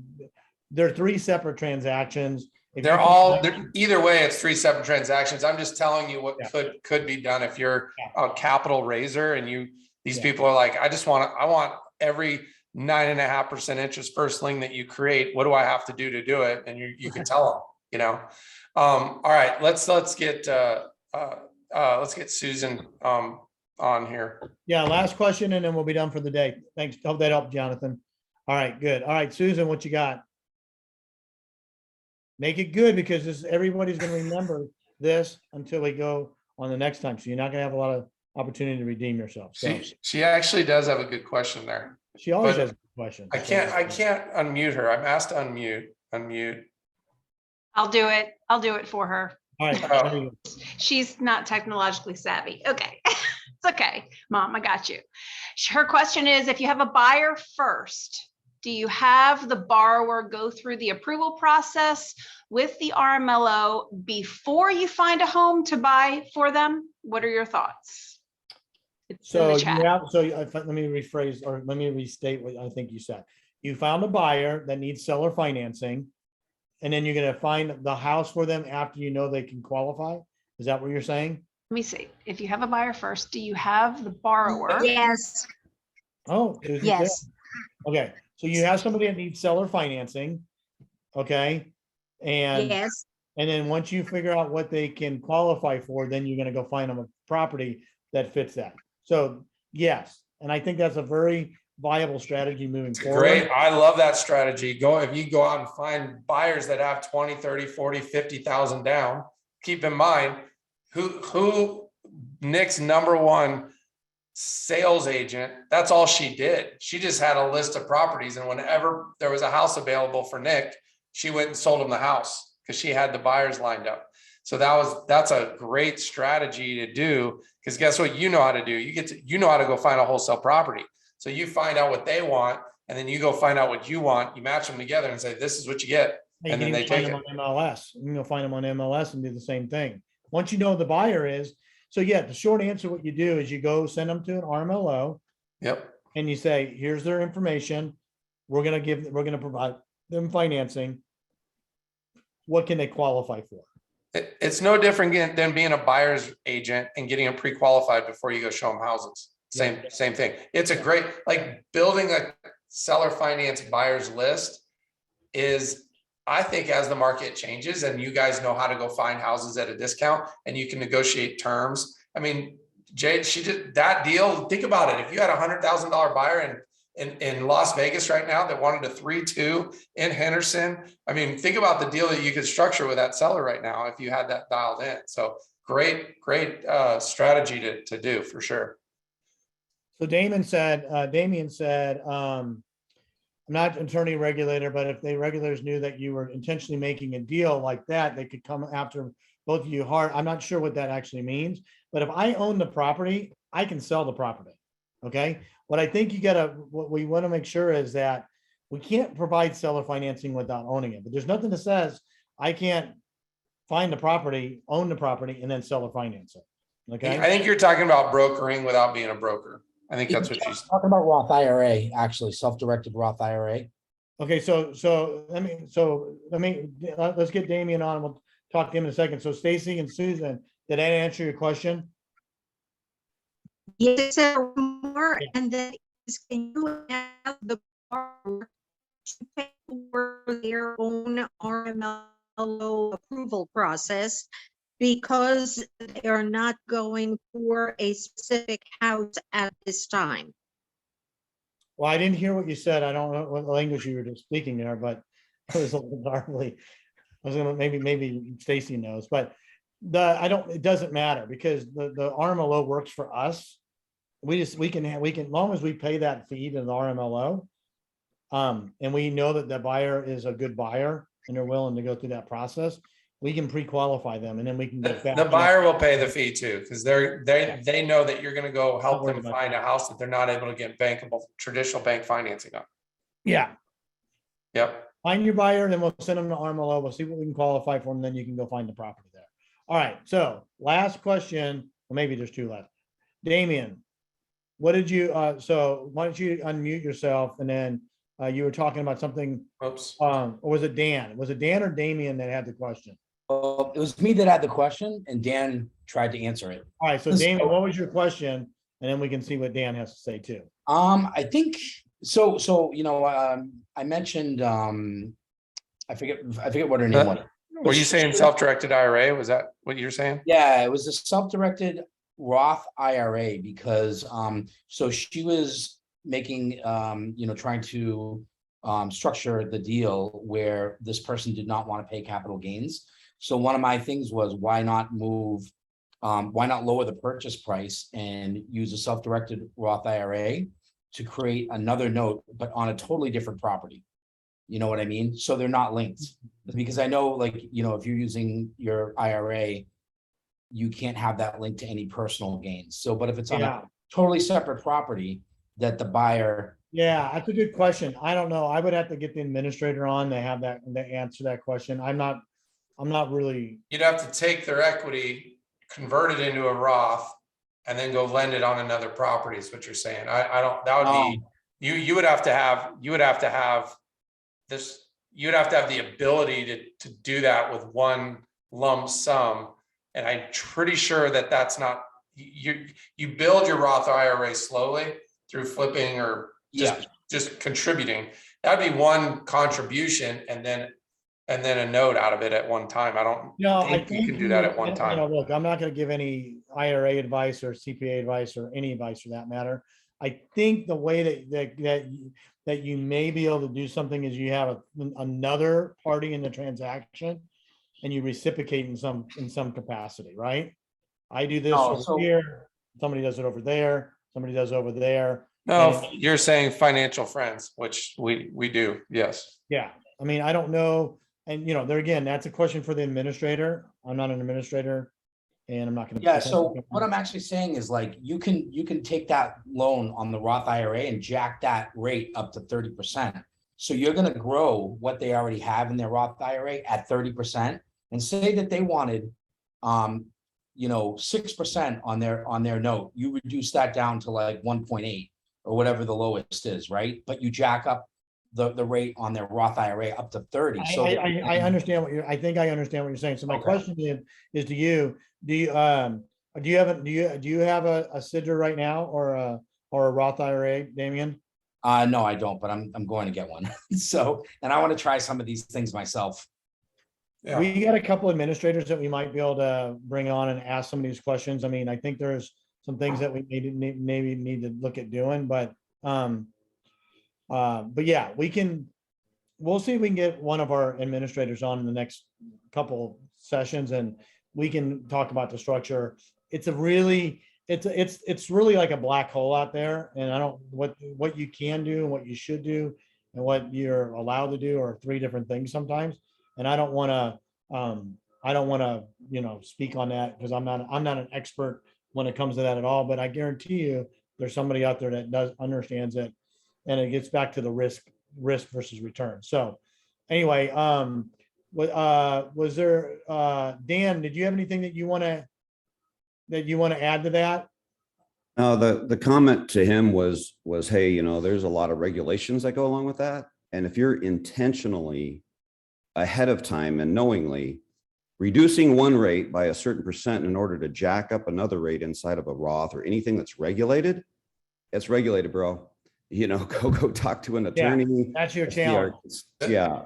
they're three separate transactions. If you can- either way, it's three separate transactions. I'm just telling you what Yeah. could be done if you're a capital raiser and these Yeah. people are like, I want every 9.5% interest first lien that you create. What do I have to do it? And you can tell them, all right, let's get Susan on here. Yeah, last question and then we'll be done for the day. Thanks. Hope that helped, Jonathan. All right, good. All right, Susan, what you got? Make it good because everybody's going to remember this until we go on the next time. So you're not going to have a lot of opportunity to redeem yourself. So She actually does have a good question there. she always but has questions. I can't unmute her. I'm asked to unmute. I'll do it for her. All right. Oh. There you go. She's not technologically savvy. Okay. It's okay, Mom, I got you. Her question is, if you have a buyer first, do you have the borrower go through the approval process with the RMLO before you find a home to buy for them? What are your thoughts? It's in So the you chat. have, let me rephrase or let me restate what I think you said. You found a buyer that needs seller financing. And then you're going to find the house for them after you know they can qualify. Is that what you're saying? Let me see. If you have a buyer first, do you have the borrower? Yes, Oh, Susan said- yes. Okay, so you have somebody that needs seller financing. Okay. And Yes, then once you figure out what they can qualify for, then you're gonna go find them a property that fits that. So yes, and I think that's a very viable strategy moving forward. Great. I love that strategy. If you go out and find buyers that have 20, 30, 40, 50,000 down, keep in mind who Nick's number one sales agent, that's all she did. She just had a list of properties. And whenever there was a house available for Nick, she went and sold him the house because she had the buyers lined up. So that's a great strategy to do, because guess what you know how to do? You know how to go find a wholesale property. So you find out what they want, and then you go find out what you want. You match them together and say, this is what you get. You And then can they even find take them it. on MLS. You can go find them on MLS and do the same thing. Once you know who the buyer is. So yeah, the short answer, what you do is you go send them to an RMLO Yep. and you say, here's their information. We're gonna provide them financing. What can they qualify for? It's no different than being a buyer's agent and getting them pre-qualified before you go show them houses. Same thing. It's a great, like, building a seller finance buyers list is, I think, as the market changes and you guys know how to go find houses at a discount and you can negotiate terms. I mean, Jay, she did that deal. Think about it. If you had $100,000 buyer in Las Vegas right now that wanted a 3-2 in Henderson, I mean, think about the deal that you could structure with that seller right now if you had that dialed in. So great strategy to do for sure. So Damien said, I'm not attorney regulator, but if the regulators knew that you were intentionally making a deal like that, they could come after both of you hard. I'm not sure what that actually means, but if I own the property, I can sell the property. Okay. What I think what we want to make sure is that we can't provide seller financing without owning it, but there's nothing that says I can't find the property, own the property, and then seller finance it. Okay. I think you're talking about brokering without being a broker. I think that's what she's talking about. Roth IRA, actually, self-directed Roth IRA. Okay, so let's get Damien on. We'll talk to him in a second. So Stacy and Susan, did that answer your question? yes, there were more, Yeah. and then can you have the borrower to pay for their own RMLO approval process because they're not going for a specific house at this time? Well, I didn't hear what you said. I don't know what language you were just speaking there, but it was a little garbled. I was gonna maybe Stacy knows, but it doesn't matter because the RMLO works for us. We can as long as we pay that fee to the RMLO, and we know that the buyer is a good buyer and they're willing to go through that process, we can pre-qualify them and then we can go back. The buyer will pay the fee too, because they know that you're gonna go help worried them about find a house that they're not able to get bankable, traditional bank financing on. Yeah, Yep. find your buyer, and then we'll send them to Armelo. We'll see what we can qualify for, and then you can go find the property there. All right, so last question, or maybe there's two left. Damien, what did you, so why don't you unmute yourself, and then you were talking about something, Oops. or was it Dan? Was it Dan or Damien that had the question? Well, it was me that had the question and Dan tried to answer it. All right, so Damien, what was your question? And then we can see what Dan has to say too. I think so. I mentioned I forget what her name was. Were you saying self-directed IRA? Was that what you're saying? Yeah, it was a self-directed Roth IRA because so she was making trying to structure the deal where this person did not want to pay capital gains. So one of my things was why not lower the purchase price and use a self-directed Roth IRA to create another note, but on a totally different property. You know what I mean? So they're not linked, because I know, like, if you're using your IRA, you can't have that linked to any personal gains. So, but if it's on a totally separate property that the buyer. Yeah, that's a good question. I don't know. I would have to get the administrator on to have that, to answer that question. I'm not really. You'd have to take their equity, convert it into a Roth, and then go lend it on another property is what you're saying. I don't, that would be, you would have to have this, you'd have to have the ability to do that with one lump sum. And I'm pretty sure that that's not, you build your Roth IRA slowly through flipping or just contributing. That'd be one contribution and then a note out of it at one time. I don't think you can do that at one time. Look, I'm not going to give any IRA advice or CPA advice or any advice for that matter. I think the way that you may be able to do something is you have another party in the transaction and you reciprocate in some capacity, right? I do this over here, somebody does it over there, somebody does over there. No, you're saying financial friends, which we do, yes. Yeah, I mean, I don't know. And there again, that's a question for the administrator. I'm not an administrator and I'm not going to. Yeah, so what I'm actually saying is, like, you can take that loan on the Roth IRA and jack that rate up to 30%. So you're going to grow what they already have in their Roth IRA at 30%, and say that they wanted 6% on their note. You reduce that down to like 1.8 or whatever the lowest is, right? But you jack up the rate on their Roth IRA up to 30. So I understand I think I understand what you're saying. So my question is to you, do you have a SIDR right now or a Roth IRA, Damien? No, I don't, but I'm going to get one. So, and I want to try some of these things myself. Yeah. We got a couple administrators that we might be able to bring on and ask some of these questions. I mean, I think there's some things that we maybe need to look at doing, but yeah, we'll see if we can get one of our administrators on in the next couple sessions and we can talk about the structure. It's really like a black hole out there, and I don't, what you can do and what you should do and what you're allowed to do are three different things sometimes. And I don't want to, speak on that because I'm not an expert when it comes to that at all, but I guarantee you there's somebody out there that understands it. And it gets back to the risk versus return. So anyway, was there, Dan, did you have anything that you want to add to that? The comment to him was, hey, there's a lot of regulations that go along with that. And if you're intentionally ahead of time and knowingly reducing one rate by a certain percent in order to jack up another rate inside of a Roth or anything that's regulated, it's regulated, bro. Go talk to an attorney. Yeah, that's your challenge. Yeah.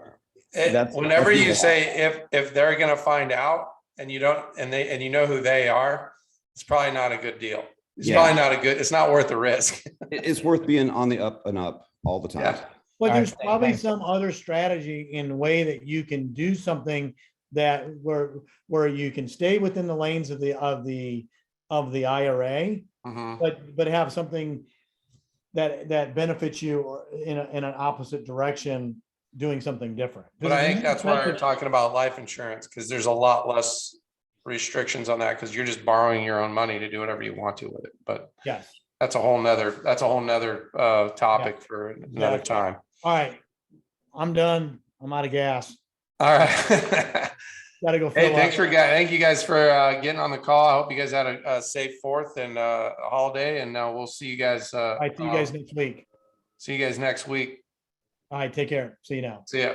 Whenever you say if they're going to find out and you don't, and you know who they are, it's probably not a good deal. It's not worth the risk. It's worth being on the up and up all the time. Yeah. But there's probably some other strategy in a way that you can do something that where you can stay within the lanes of the IRA, but have something. that benefits you or in an opposite direction, doing something different. But I think that's why we're talking about life insurance, because there's a lot less restrictions on that, because you're just borrowing your own money to do whatever you want to with it. But Yes. that's a whole nother topic for another Exactly. time. All right. I'm done. I'm out of gas. All right. Gotta go. Hey, fill thanks up. thank you guys for getting on the call. I hope you guys had a safe 4th and a holiday, and we'll see you guys. All right. See you guys next week. See you guys next week. All right. Take care. See you now. See ya.